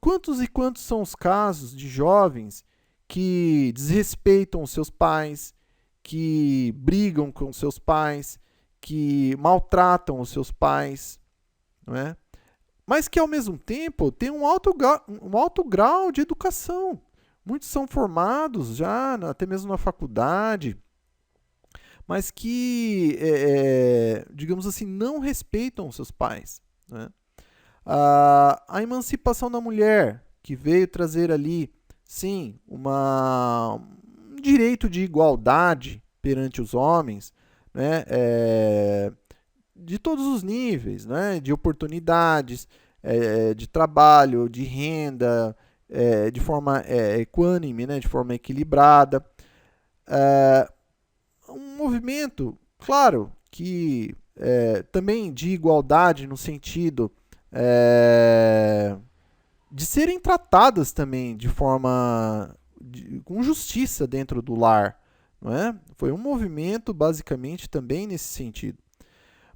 Quantos e quantos são os casos de jovens que desrespeitam os seus pais, que brigam com seus pais, que maltratam os seus pais, não é? Mas que, ao mesmo tempo, têm um alto grau de educação. Muitos são formados já, até mesmo na faculdade, mas que, digamos assim, não respeitam os seus pais, né? A emancipação da mulher, que veio trazer ali, sim, um direito de igualdade perante os homens, né? De todos os níveis, né? De oportunidades, de trabalho, de renda, de forma equânime, né? De forma equilibrada. Um movimento, claro, que também de igualdade no sentido de serem tratadas também de forma com justiça dentro do lar, não é? Foi um movimento basicamente também nesse sentido.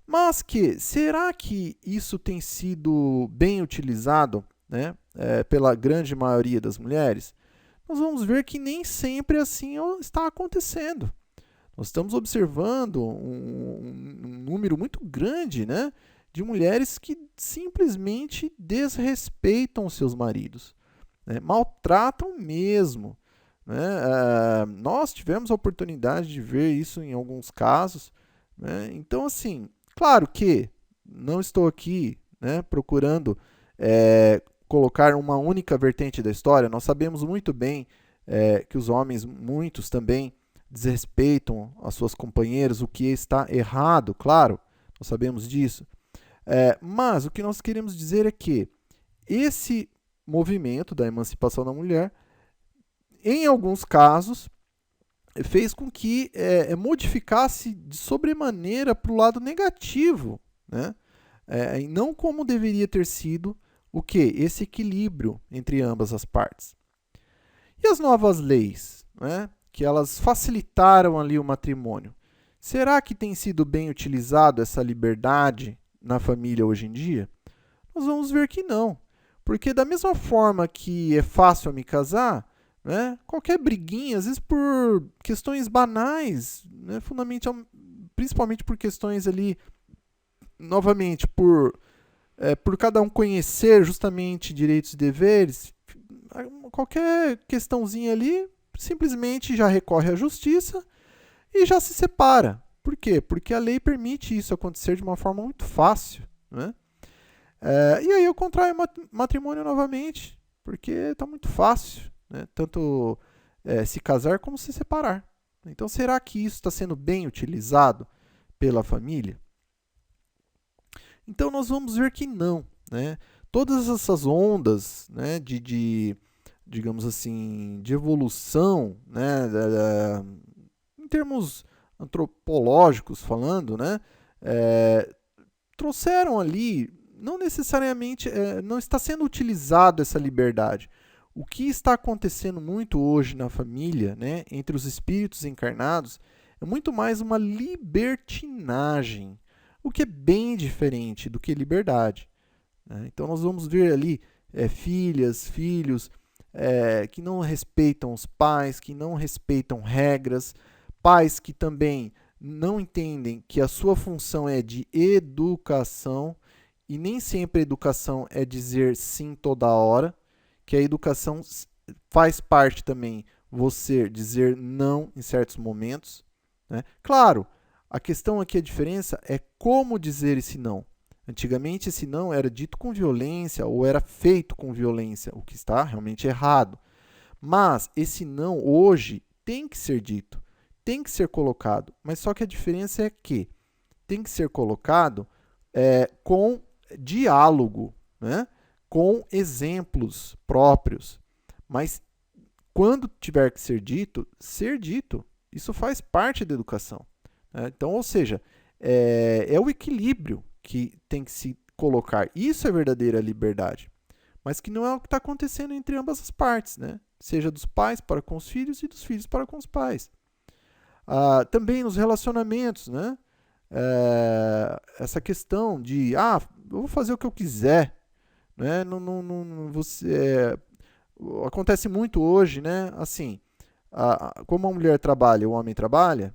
Mas será que isso tem sido bem utilizado, né, pela grande maioria das mulheres? Nós vamos ver que nem sempre assim está acontecendo. Nós estamos observando um número muito grande, né, de mulheres que simplesmente desrespeitam os seus maridos, né, maltratam mesmo. Né? Nós tivemos a oportunidade de ver isso em alguns casos. Né? Então, assim, claro que não estou aqui, né, procurando colocar uma única vertente da história. Nós sabemos muito bem que os homens, muitos também, desrespeitam as suas companheiras, o que está errado, claro, nós sabemos disso. Mas o que nós queremos dizer é que esse movimento da emancipação da mulher, em alguns casos, fez com que modificasse de sobremaneira para o lado negativo, né? E não como deveria ter sido o quê? Esse equilíbrio entre ambas as partes. E as novas leis, né? Que elas facilitaram ali o matrimônio. Será que tem sido bem utilizado essa liberdade na família hoje em dia? Nós vamos ver que não. Porque da mesma forma que é fácil eu me casar, né, qualquer briguinha, às vezes por questões banais, né, principalmente por questões ali, novamente, por cada um conhecer justamente direitos e deveres, qualquer questãozinha ali, simplesmente já recorre à justiça e já se separa. Por quê? Porque a lei permite isso acontecer de uma forma muito fácil. Né? E aí eu contraio matrimônio novamente, porque está muito fácil. Né? Tanto se casar como se separar. Então, será que isso está sendo bem utilizado pela família? Então, nós vamos ver que não. Né? Todas essas ondas, né, digamos assim, de evolução, né, em termos antropológicos falando, né, trouxeram ali, não necessariamente, não está sendo utilizado essa liberdade. O que está acontecendo muito hoje na família, né, entre os espíritos encarnados, é muito mais uma libertinagem, o que é bem diferente do que liberdade. Né? Então nós vamos ver ali filhas, filhos que não respeitam os pais, que não respeitam regras, pais que também não entendem que a sua função é de educação, e nem sempre a educação é dizer sim toda hora, que a educação faz parte também você dizer não em certos momentos. Né? Claro, a questão aqui, a diferença é como dizer esse não. Antigamente esse não era dito com violência ou era feito com violência, o que está realmente errado. Mas esse não hoje tem que ser dito, tem que ser colocado, mas só que a diferença é que tem que ser colocado com diálogo, né? Com exemplos próprios. Mas quando tiver que ser dito, isso faz parte da educação. Né? Então, ou seja, é o equilíbrio que tem que se colocar. Isso é verdadeira liberdade. Mas que não é o que está acontecendo entre ambas as partes, né? Seja dos pais para com os filhos e dos filhos para com os pais. Também nos relacionamentos, né? Essa questão de, eu vou fazer o que eu quiser. Né? Acontece muito hoje, né? Assim, como a mulher trabalha, o homem trabalha,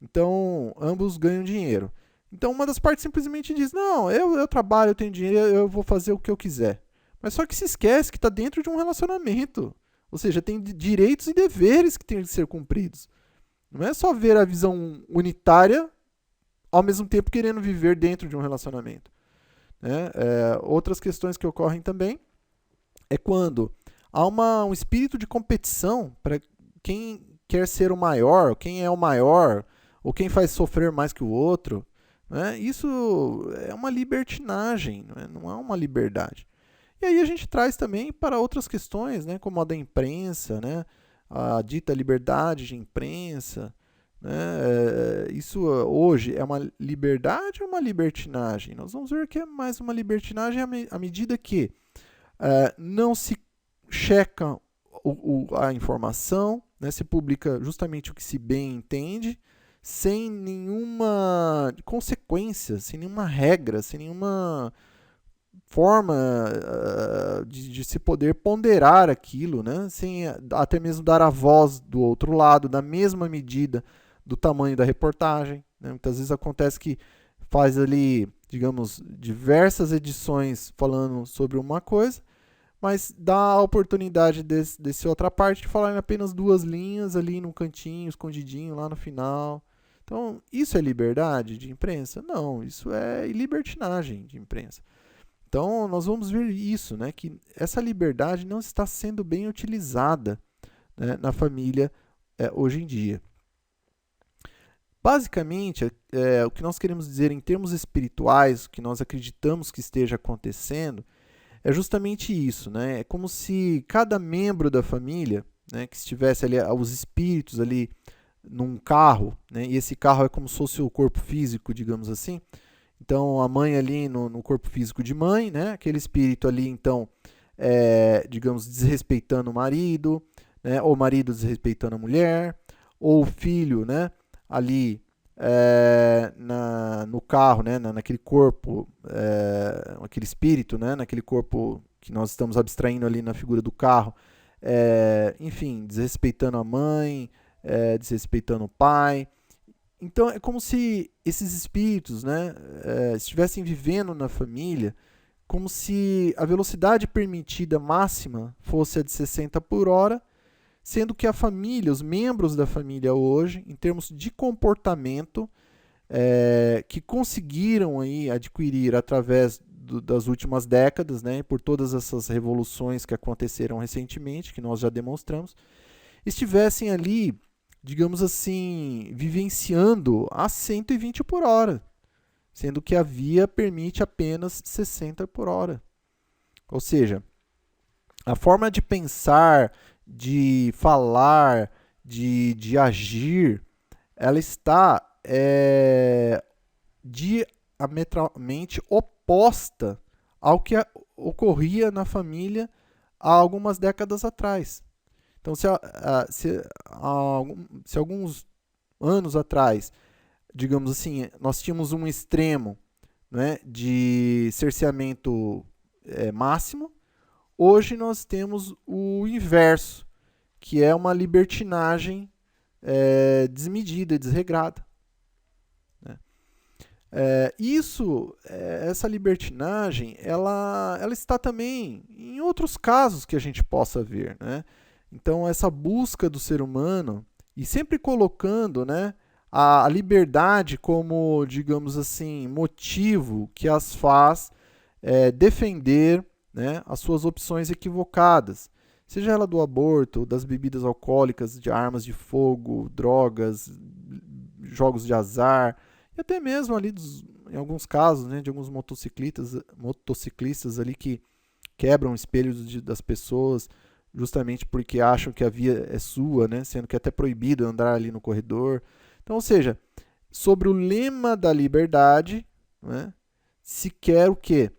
então ambos ganham dinheiro. Então uma das partes simplesmente diz, não, eu trabalho, eu tenho dinheiro, eu vou fazer o que eu quiser. Mas só que se esquece que está dentro de um relacionamento. Ou seja, tem direitos e deveres que têm que ser cumpridos. Não é só ver a visão unitária, ao mesmo tempo querendo viver dentro de um relacionamento. Né? Outras questões que ocorrem também é quando há um espírito de competição para quem quer ser o maior, quem é o maior, ou quem faz sofrer mais que o outro. Né? Isso é uma libertinagem, não é uma liberdade. E aí a gente traz também para outras questões, né, como a da imprensa, né, a dita liberdade de imprensa. Né? Isso hoje é uma liberdade ou uma libertinagem? Nós vamos ver que é mais uma libertinagem à medida que não se checa a informação, né? Se publica justamente o que se bem entende, sem nenhuma consequência, sem nenhuma regra, sem nenhuma forma de se poder ponderar aquilo, né? Sem até mesmo dar a voz do outro lado, na mesma medida do tamanho da reportagem, né? Muitas vezes acontece que faz ali, digamos, diversas edições falando sobre uma coisa, mas dá a oportunidade desse outra parte de falar em apenas 2 linhas ali no cantinho, escondidinho, lá no final. Então, isso é liberdade de imprensa? Não, isso é libertinagem de imprensa. Então, nós vamos ver isso, né, que essa liberdade não está sendo bem utilizada, né, na família hoje em dia. Basicamente, o que nós queremos dizer em termos espirituais, o que nós acreditamos que esteja acontecendo, é justamente isso, né? É como se cada membro da família, né, que estivesse ali, os espíritos ali num carro, né, e esse carro é como se fosse o corpo físico, digamos assim. Então, a mãe ali no corpo físico de mãe, né, aquele espírito ali, então, digamos, desrespeitando o marido, né, ou o marido desrespeitando a mulher, ou o filho, né, ali no carro, né, naquele corpo, aquele espírito, né, naquele corpo que nós estamos abstraindo ali na figura do carro, enfim, desrespeitando a mãe, desrespeitando o pai. Então é como se esses espíritos, né, estivessem vivendo na família como se a velocidade permitida máxima fosse a de 60 por hora, sendo que a família, os membros da família hoje, em termos de comportamento, que conseguiram aí adquirir através das últimas décadas, né, por todas essas revoluções que aconteceram recentemente, que nós já demonstramos, estivessem ali, digamos assim, vivenciando a 120 por hora, sendo que a via permite apenas 60 por hora. Ou seja, a forma de pensar, de falar, de agir, ela está diametralmente oposta ao que ocorria na família há algumas décadas atrás. Então, se alguns anos atrás, digamos assim, nós tínhamos um extremo, né, de cerceamento máximo, hoje nós temos o inverso, que é uma libertinagem desmedida, desregrada. Né? Essa libertinagem, ela está também em outros casos que a gente possa ver, né? Então, essa busca do ser humano, e sempre colocando, né, a liberdade como, digamos assim, motivo que as faz defender, né, as suas opções equivocadas, seja ela do aborto, das bebidas alcoólicas, de armas de fogo, drogas, jogos de azar, e até mesmo ali, em alguns casos, né, de alguns motociclistas ali que quebram espelhos das pessoas, justamente porque acham que a via é sua, né? Sendo que é até proibido andar ali no corredor. Então, ou seja, sobre o lema da liberdade, né, se quer o quê?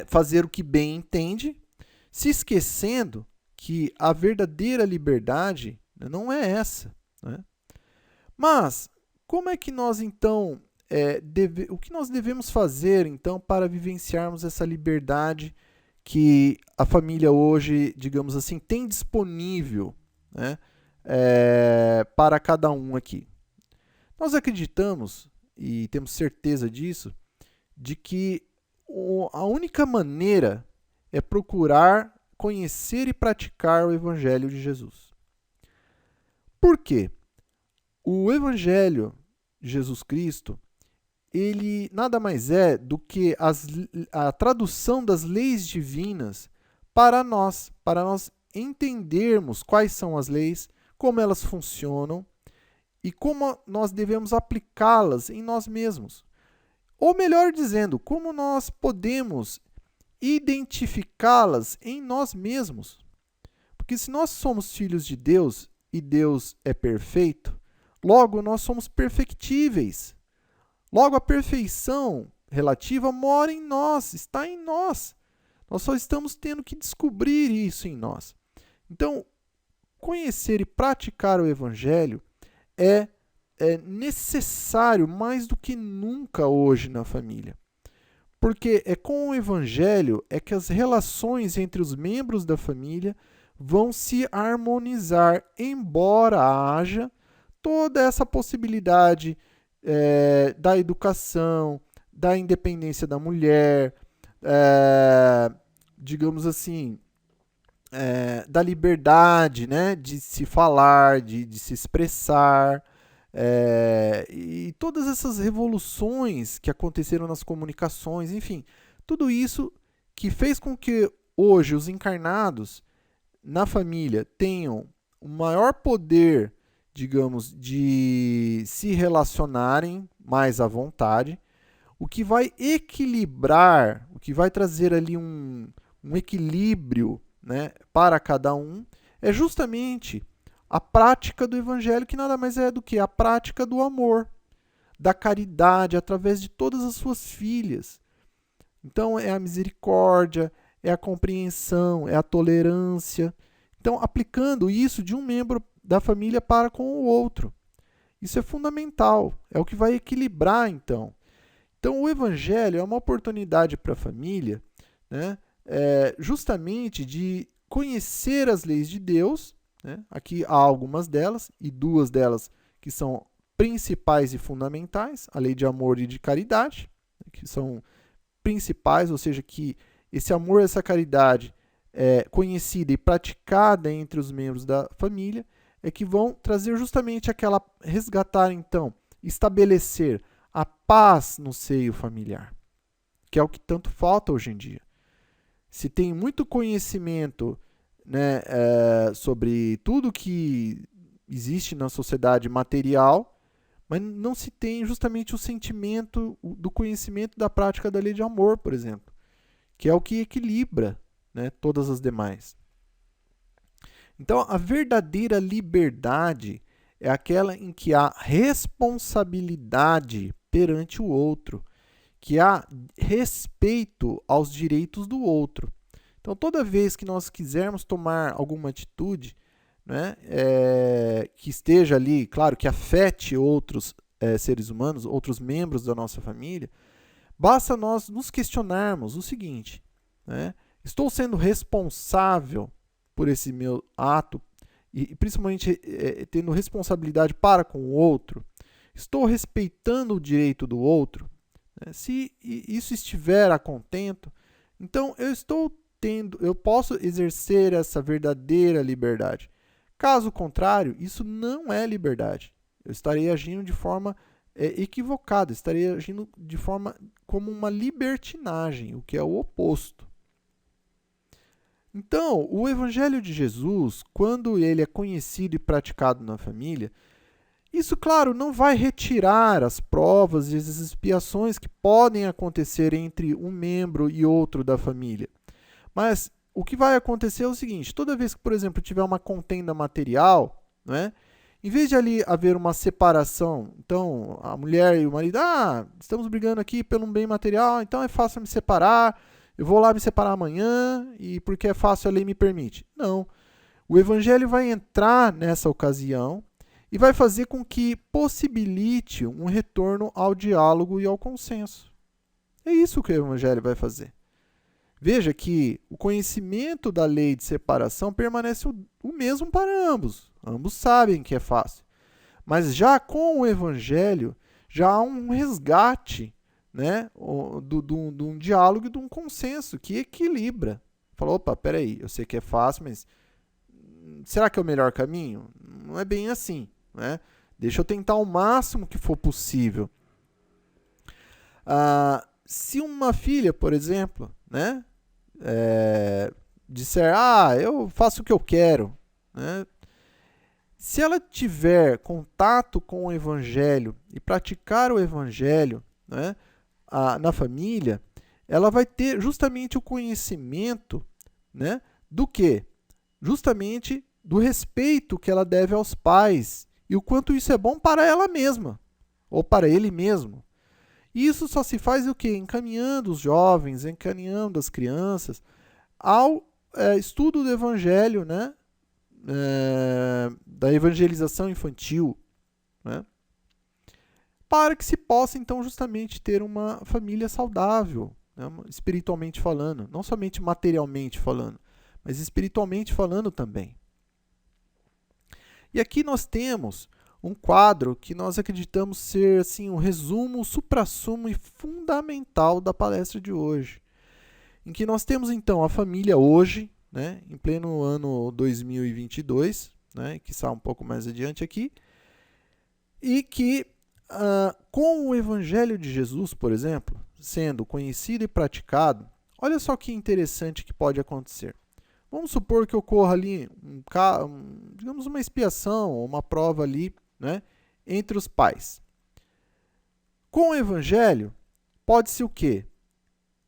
Fazer o que bem entende, se esquecendo que a verdadeira liberdade, né, não é essa. Né? Mas, como é que nós, então, o que nós devemos fazer, então, para vivenciarmos essa liberdade que a família hoje, digamos assim, tem disponível, né, para cada um aqui? Nós acreditamos, e temos certeza disso, de que a única maneira é procurar conhecer e praticar o Evangelho de Jesus. Por quê? O Evangelho de Jesus Cristo, ele nada mais é do que a tradução das leis divinas para nós entendermos quais são as leis, como elas funcionam e como nós devemos aplicá-las em nós mesmos. Ou melhor dizendo, como nós podemos identificá-las em nós mesmos. Porque se nós somos filhos de Deus e Deus é perfeito, logo nós somos perfectíveis. Logo, a perfeição relativa mora em nós, está em nós. Nós só estamos tendo que descobrir isso em nós. Então, conhecer e praticar o Evangelho é necessário mais do que nunca hoje na família. Porque é com o Evangelho é que as relações entre os membros da família vão se harmonizar, embora haja toda essa possibilidade da educação, da independência da mulher, digamos assim, da liberdade, né, de se falar, de se expressar, e todas essas revoluções que aconteceram nas comunicações, enfim, tudo isso que fez com que hoje os encarnados na família tenham o maior poder, digamos, de se relacionarem mais à vontade, o que vai equilibrar, o que vai trazer ali um equilíbrio, né, para cada um, é justamente a prática do Evangelho, que nada mais é do que a prática do amor, da caridade, através de todas as suas filhas. Então, é a misericórdia, é a compreensão, é a tolerância. Então, aplicando isso de um membro da família para com o outro. Isso é fundamental, é o que vai equilibrar, então. Então, o Evangelho é uma oportunidade para a família, né, justamente de conhecer as leis de Deus, né? Aqui há algumas delas, e duas delas que são principais e fundamentais, a lei de amor e de caridade, que são principais, ou seja, que esse amor e essa caridade conhecida e praticada entre os membros da família, é que vão trazer justamente resgatar então, estabelecer a paz no seio familiar, que é o que tanto falta hoje em dia. Se tem muito conhecimento, né, sobre tudo que existe na sociedade material, mas não se tem justamente o sentimento do conhecimento da prática da lei de amor, por exemplo, que é o que equilibra, né, todas as demais. Então, a verdadeira liberdade é aquela em que há responsabilidade perante o outro, que há respeito aos direitos do outro. Então, toda vez que nós quisermos tomar alguma atitude, né, que esteja ali, claro, que afete outros seres humanos, outros membros da nossa família, basta nós nos questionarmos o seguinte, né, estou sendo responsável por esse meu ato, e principalmente tendo responsabilidade para com o outro? Estou respeitando o direito do outro? Se isso estiver a contento, então eu posso exercer essa verdadeira liberdade. Caso contrário, isso não é liberdade. Eu estarei agindo de forma equivocada, estarei agindo de forma como uma libertinagem, o que é o oposto. Então, o Evangelho de Jesus, quando ele é conhecido e praticado na família, isso, claro, não vai retirar as provas e as expiações que podem acontecer entre um membro e outro da família. Mas o que vai acontecer é o seguinte, toda vez que, por exemplo, tiver uma contenda material, né, em vez de ali haver uma separação, então a mulher e o marido, estamos brigando aqui pelo bem material, então é fácil me separar, eu vou lá me separar amanhã, e porque é fácil a lei me permite. Não. O Evangelho vai entrar nessa ocasião e vai fazer com que possibilite um retorno ao diálogo e ao consenso. É isso que o Evangelho vai fazer. Veja que o conhecimento da lei de separação permanece o mesmo para ambos. Ambos sabem que é fácil. Mas já com o Evangelho, já há um resgate, né, de um diálogo e de um consenso que equilibra. Falou, opa, peraí, eu sei que é fácil, mas será que é o melhor caminho? Não é bem assim, né? Deixa eu tentar o máximo que for possível. Se uma filha, por exemplo, né, disser, eu faço o que eu quero, né? Se ela tiver contato com o Evangelho e praticar o Evangelho, né, na família, ela vai ter justamente o conhecimento, né, do quê? Justamente do respeito que ela deve aos pais e o quanto isso é bom para ela mesma ou para ele mesmo. E isso só se faz o quê? Encaminhando os jovens, encaminhando as crianças ao estudo do Evangelho, né, da evangelização infantil, né? Para que se possa, então, justamente ter uma família saudável, né? Espiritualmente falando, não somente materialmente falando, mas espiritualmente falando também. E aqui nós temos um quadro que nós acreditamos ser assim, um resumo, o suprassumo e fundamental da palestra de hoje, em que nós temos então a família hoje, né, em pleno ano 2022, né, que está um pouco mais adiante aqui, e que com o Evangelho de Jesus, por exemplo, sendo conhecido e praticado, olha só que interessante que pode acontecer. Vamos supor que ocorra ali, digamos, uma expiação, uma prova ali, né, entre os pais. Com o Evangelho, pode-se o quê?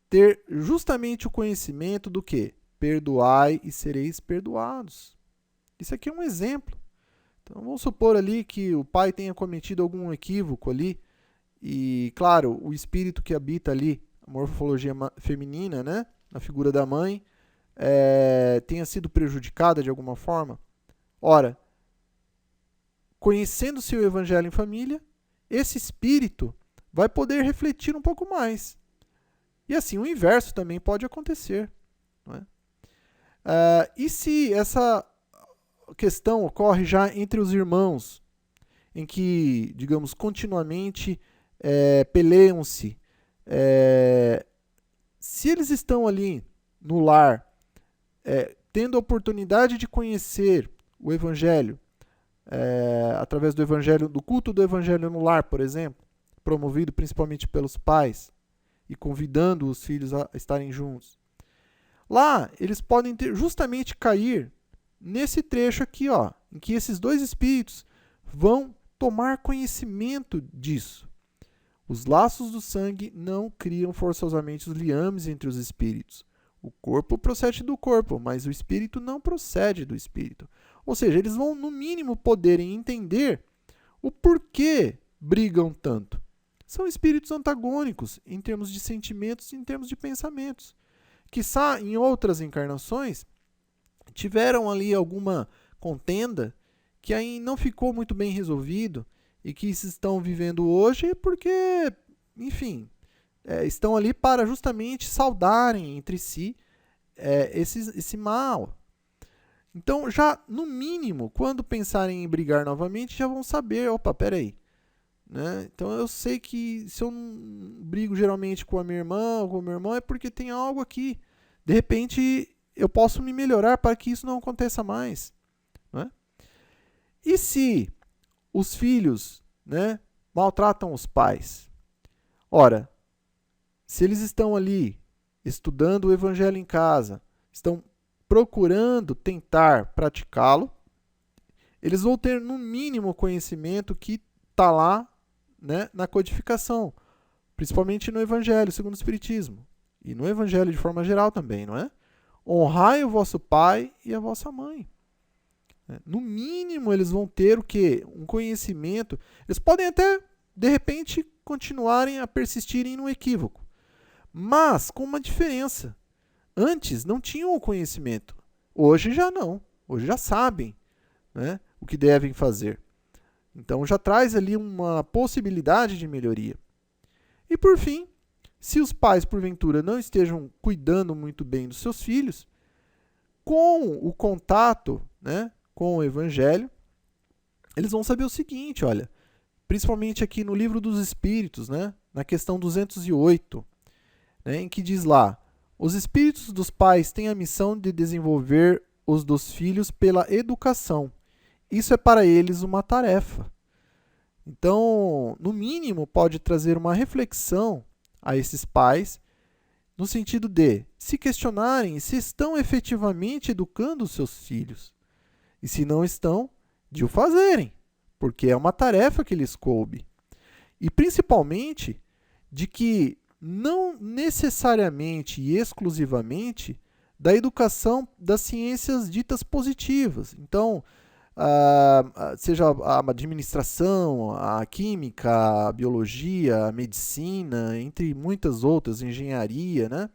Ter justamente o conhecimento do quê? Perdoai e sereis perdoados. Isso aqui é um exemplo. Então, vamos supor ali que o pai tenha cometido algum equívoco ali, e, claro, o espírito que habita ali, a morfologia feminina, né, na figura da mãe, tenha sido prejudicada de alguma forma. Ora, conhecendo-se o Evangelho em família, esse espírito vai poder refletir um pouco mais. E assim, o inverso também pode acontecer. Não é? E se essa questão ocorre já entre os irmãos, em que, digamos, continuamente peleiam-se, se eles estão ali no lar, tendo a oportunidade de conhecer o Evangelho, através do Evangelho, do culto do Evangelho no lar, por exemplo, promovido principalmente pelos pais e convidando os filhos a estarem juntos. Lá, eles podem justamente cair nesse trecho aqui, ó, em que esses dois espíritos vão tomar conhecimento disso. Os laços do sangue não criam forçosamente os liames entre os espíritos. O corpo procede do corpo, mas o espírito não procede do espírito. Ou seja, eles vão, no mínimo, poderem entender o porquê brigam tanto. São espíritos antagônicos em termos de sentimentos e em termos de pensamentos. Quiçá, em outras encarnações, tiveram ali alguma contenda que aí não ficou muito bem resolvido e que estão vivendo hoje porque, enfim, estão ali para justamente saudarem entre si esse mal. Então, já no mínimo, quando pensarem em brigar novamente, já vão saber, opa, peraí. Né? Então, eu sei que se eu não brigo geralmente com a minha irmã ou com o meu irmão é porque tem algo aqui. De repente, eu posso me melhorar para que isso não aconteça mais. Né? E se os filhos, né, maltratam os pais? Ora, se eles estão ali estudando o Evangelho em casa, estão procurando tentar praticá-lo, eles vão ter no mínimo conhecimento que está lá, né, na codificação, principalmente no Evangelho segundo o Espiritismo e no Evangelho de forma geral também, não é? Honrai o vosso pai e a vossa mãe. No mínimo, eles vão ter o quê? Um conhecimento. Eles podem até, de repente, continuarem a persistirem no equívoco. Mas com uma diferença. Antes não tinham o conhecimento. Hoje já não. Hoje já sabem, né, o que devem fazer. Então já traz ali uma possibilidade de melhoria. E por fim, se os pais, porventura, não estejam cuidando muito bem dos seus filhos, com o contato, né, com o Evangelho, eles vão saber o seguinte, olha, principalmente aqui no Livro dos Espíritos, né, na questão 208, né, em que diz lá, os espíritos dos pais têm a missão de desenvolver os dos filhos pela educação. Isso é para eles uma tarefa. Então, no mínimo, pode trazer uma reflexão a esses pais, no sentido de se questionarem se estão efetivamente educando os seus filhos. E se não estão, de o fazerem, porque é uma tarefa que lhes coube. E principalmente, de que não necessariamente e exclusivamente da educação das ciências ditas positivas. Então, seja a administração, a química, a biologia, a medicina, entre muitas outras, engenharia, né?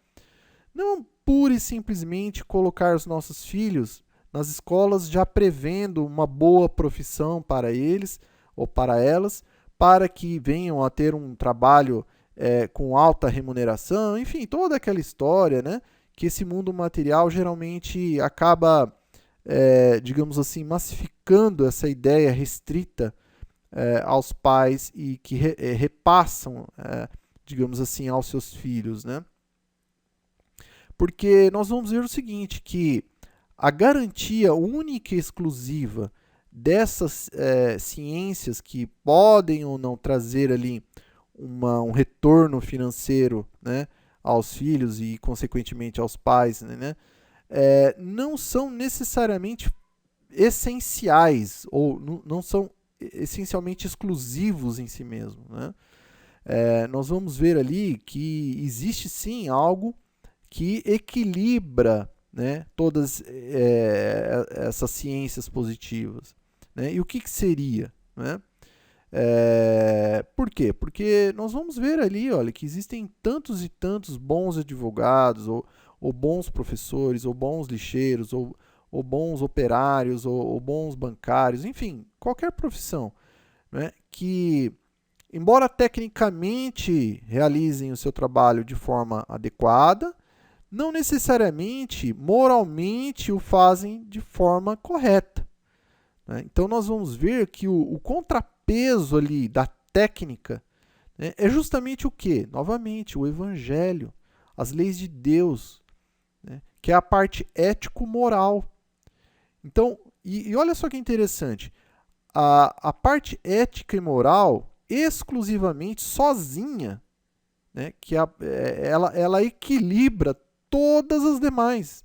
Não pura e simplesmente colocar os nossos filhos nas escolas, já prevendo uma boa profissão para eles ou para elas, para que venham a ter um trabalho com alta remuneração, enfim, toda aquela história, né, que esse mundo material geralmente acaba, digamos assim, massificando essa ideia restrita aos pais e que repassam, digamos assim, aos seus filhos, né? Porque nós vamos ver o seguinte, que a garantia única e exclusiva dessas ciências que podem ou não trazer ali um retorno financeiro, né, aos filhos e, consequentemente, aos pais, né, não são necessariamente essenciais ou não são essencialmente exclusivos em si mesmo, né? Nós vamos ver ali que existe sim algo que equilibra, né, todas essas ciências positivas, né? E o que seria, né? Por quê? Porque nós vamos ver ali, olha, que existem tantos e tantos bons advogados, ou bons professores, ou bons lixeiros, ou bons operários, ou bons bancários, enfim, qualquer profissão, né, que, embora tecnicamente realizem o seu trabalho de forma adequada, não necessariamente, moralmente, o fazem de forma correta, né? Então nós vamos ver que o contrapeso ali da técnica, né, é justamente o quê? Novamente, o evangelho, as leis de Deus, né, que é a parte ético-moral. Então, e olha só que interessante, a parte ética e moral, exclusivamente, sozinha, né, que ela equilibra todas as demais.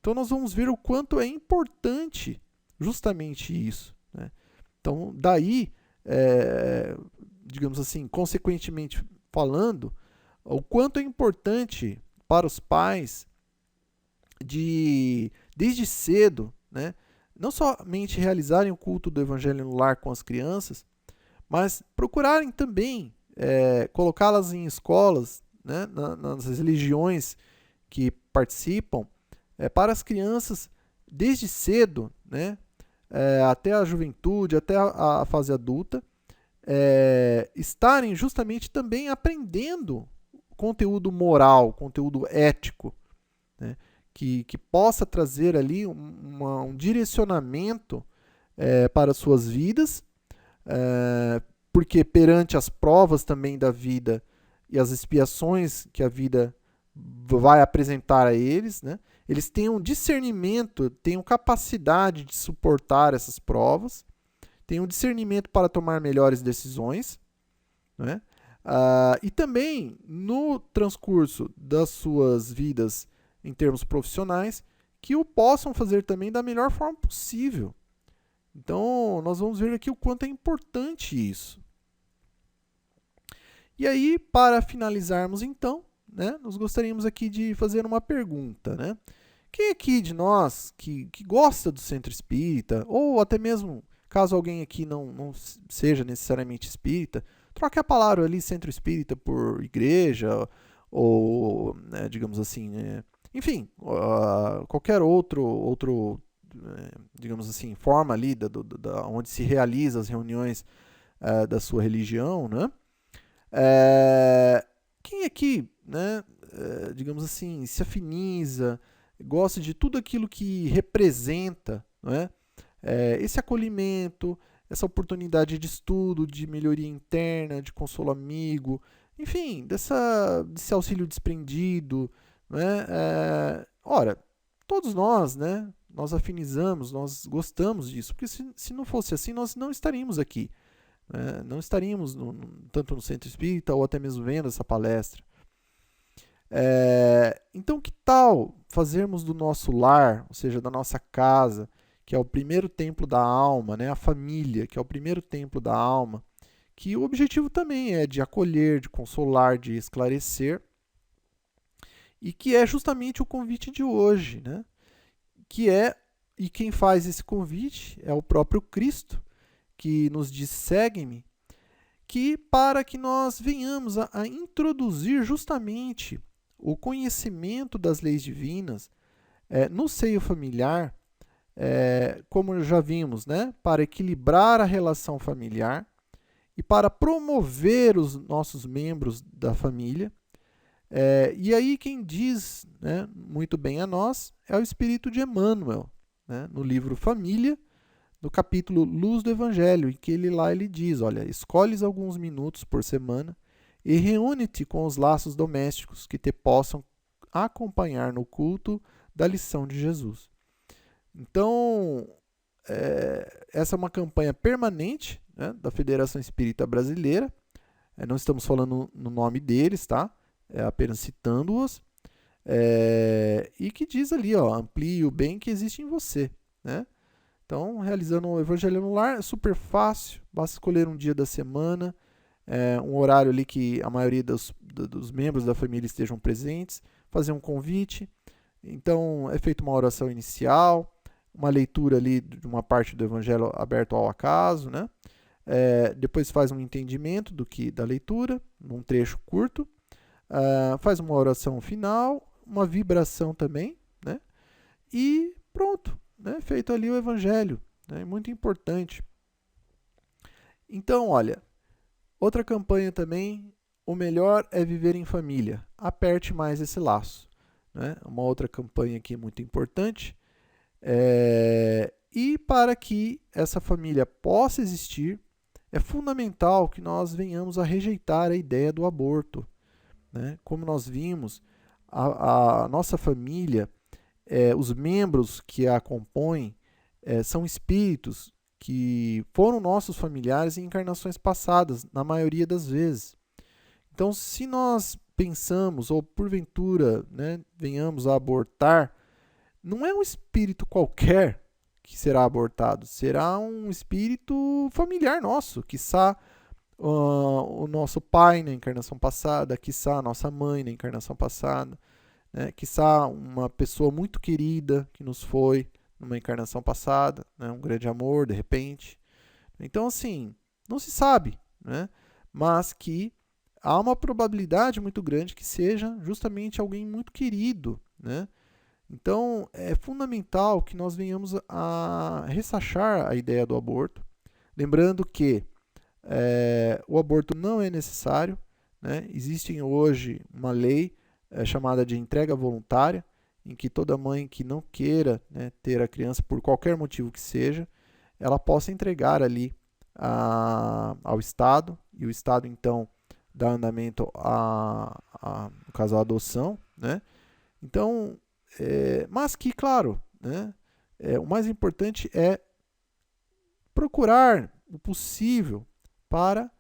Então nós vamos ver o quanto é importante justamente isso, né? Então daí, digamos assim, consequentemente falando, o quanto é importante para os pais desde cedo, né, não somente realizarem o culto do evangelho no lar com as crianças, mas procurarem também colocá-las em escolas, né, nas religiões que participam, para as crianças desde cedo, né, até a juventude, até a fase adulta, estarem justamente também aprendendo conteúdo moral, conteúdo ético, né, que possa trazer ali um direcionamento para as suas vidas, porque perante as provas também da vida e as expiações que a vida vai apresentar a eles, né, eles tenham discernimento, tenham capacidade de suportar essas provas, tenham discernimento para tomar melhores decisões, né? E também no transcurso das suas vidas em termos profissionais, que o possam fazer também da melhor forma possível. Então, nós vamos ver aqui o quanto é importante isso. E aí, para finalizarmos então, né, nós gostaríamos aqui de fazer uma pergunta, né? Quem aqui de nós que gosta do centro espírita, ou até mesmo caso alguém aqui não seja necessariamente espírita, troque a palavra ali centro espírita por igreja, ou, né, digamos assim, enfim, qualquer outro digamos assim, forma ali onde se realiza as reuniões da sua religião, né? Quem aqui, né, digamos assim, se afiniza, gosta de tudo aquilo que representa, né, esse acolhimento, essa oportunidade de estudo, de melhoria interna, de consolo amigo, enfim, desse auxílio desprendido, né? Ora, todos nós, né, nós afinizamos, nós gostamos disso, porque se não fosse assim, nós não estaríamos aqui. Não estaríamos tanto no centro espírita ou até mesmo vendo essa palestra. Então, que tal fazermos do nosso lar, ou seja, da nossa casa, que é o primeiro templo da alma, né, a família, que é o primeiro templo da alma, que o objetivo também é de acolher, de consolar, de esclarecer, e que é justamente o convite de hoje, né? E quem faz esse convite é o próprio Cristo, que nos diz, segue-me, que para que nós venhamos a introduzir justamente o conhecimento das leis divinas no seio familiar, como já vimos, né, para equilibrar a relação familiar e para promover os nossos membros da família. E aí quem diz, né, muito bem a nós é o Espírito de Emmanuel, né, no livro Família, no capítulo Luz do Evangelho, em que ele diz, olha, escolhes alguns minutos por semana e reúne-te com os laços domésticos que te possam acompanhar no culto da lição de Jesus. Então, essa é uma campanha permanente, né, da Federação Espírita Brasileira. Não estamos falando no nome deles, tá? Apenas citando-os. E que diz ali, ó, amplie o bem que existe em você, né? Então, realizando o Evangelho no Lar é super fácil, basta escolher um dia da semana, um horário ali que a maioria dos membros da família estejam presentes, fazer um convite. Então, é feita uma oração inicial, uma leitura ali de uma parte do Evangelho aberto ao acaso, né? Depois faz um entendimento da leitura, num trecho curto, faz uma oração final, uma vibração também, né? E pronto, né? Feito ali o Evangelho, né? Muito importante. Então, olha, outra campanha também, o melhor é viver em família, aperte mais esse laço, né? Uma outra campanha aqui muito importante. E para que essa família possa existir, é fundamental que nós venhamos a rejeitar a ideia do aborto, né? Como nós vimos, a nossa família, os membros que a compõem, são espíritos que foram nossos familiares em encarnações passadas, na maioria das vezes. Então, se nós pensamos, ou porventura, né, venhamos a abortar, não é um espírito qualquer que será abortado, será um espírito familiar nosso, quiçá o nosso pai na encarnação passada, quiçá a nossa mãe na encarnação passada, né? Quiçá uma pessoa muito querida que nos foi numa encarnação passada, né? Um grande amor, de repente. Então, assim, não se sabe, né? Mas que há uma probabilidade muito grande que seja justamente alguém muito querido, né? Então, é fundamental que nós venhamos a ressachar a ideia do aborto, lembrando que o aborto não é necessário, né? Existe hoje uma lei chamada de entrega voluntária, em que toda mãe que não queira, né, ter a criança por qualquer motivo que seja, ela possa entregar ali ao Estado, e o Estado então dá andamento no caso a adoção, né? Então, mas que, claro, né, o mais importante é procurar o possível para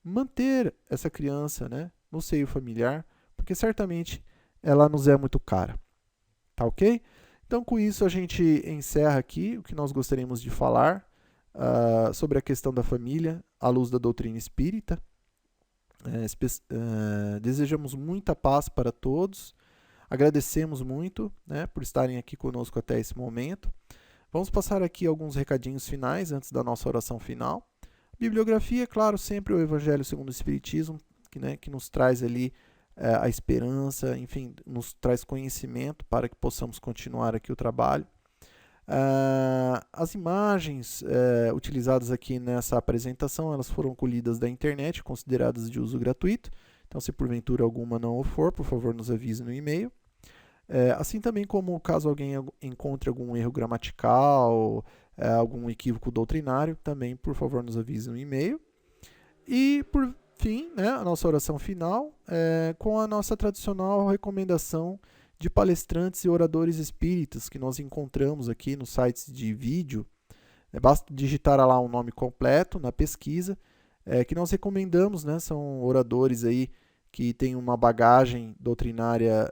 manter essa criança, né, no seio familiar, porque certamente ela nos é muito cara. Tá ok? Então, com isso, a gente encerra aqui o que nós gostaríamos de falar sobre a questão da família à luz da doutrina espírita. Desejamos muita paz para todos. Agradecemos muito, né, por estarem aqui conosco até esse momento. Vamos passar aqui alguns recadinhos finais antes da nossa oração final. Bibliografia, claro, sempre o Evangelho segundo o Espiritismo, que nos traz ali a esperança, enfim, nos traz conhecimento para que possamos continuar aqui o trabalho. As imagens utilizadas aqui nessa apresentação, elas foram colhidas da internet, consideradas de uso gratuito. Então, se porventura alguma não o for, por favor, nos avise no e-mail. Assim também como caso alguém encontre algum erro gramatical, algum equívoco doutrinário, também, por favor, nos avise no e-mail. E, por fim, né, a nossa oração final, com a nossa tradicional recomendação de palestrantes e oradores espíritas que nós encontramos aqui nos sites de vídeo. Basta digitar lá o nome completo na pesquisa, que nós recomendamos, né, são oradores aí que têm uma bagagem doutrinária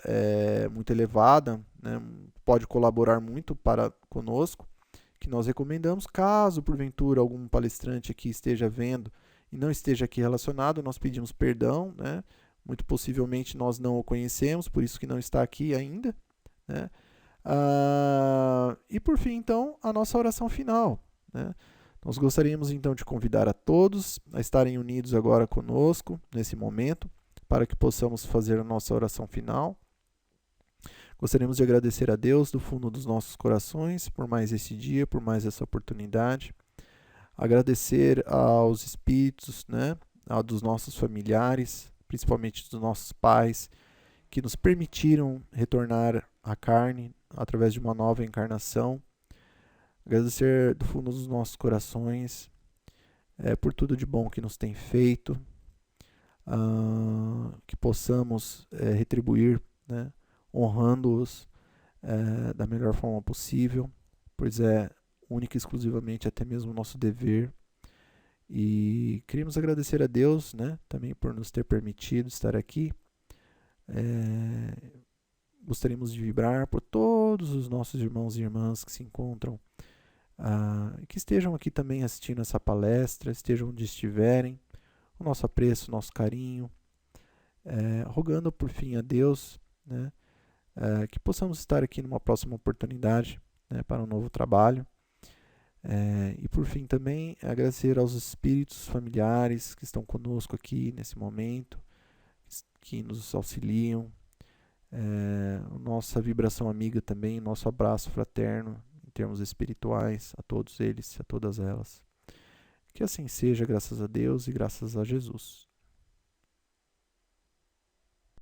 muito elevada, né, pode colaborar muito para conosco, que nós recomendamos. Caso, porventura, algum palestrante aqui esteja vendo e não esteja aqui relacionado, nós pedimos perdão, né? Muito possivelmente nós não o conhecemos, por isso que não está aqui ainda, né? E por fim, então, a nossa oração final, né? Nós gostaríamos então de convidar a todos a estarem unidos agora conosco, nesse momento, para que possamos fazer a nossa oração final. Gostaríamos de agradecer a Deus do fundo dos nossos corações por mais esse dia, por mais essa oportunidade. Agradecer aos espíritos, né, dos nossos familiares, principalmente dos nossos pais, que nos permitiram retornar à carne através de uma nova encarnação. Agradecer do fundo dos nossos corações por tudo de bom que nos tem feito, que possamos retribuir, né, honrando-os da melhor forma possível, pois é única e exclusivamente até mesmo o nosso dever. E queríamos agradecer a Deus, né, também por nos ter permitido estar aqui. Gostaríamos de vibrar por todos os nossos irmãos e irmãs que se encontram, que estejam aqui também assistindo essa palestra, estejam onde estiverem, o nosso apreço, o nosso carinho, rogando por fim a Deus, né, que possamos estar aqui numa próxima oportunidade, né, para um novo trabalho. E por fim também agradecer aos espíritos familiares que estão conosco aqui nesse momento, que nos auxiliam, nossa vibração amiga também, nosso abraço fraterno em termos espirituais a todos eles, a todas elas. Que assim seja, graças a Deus e graças a Jesus.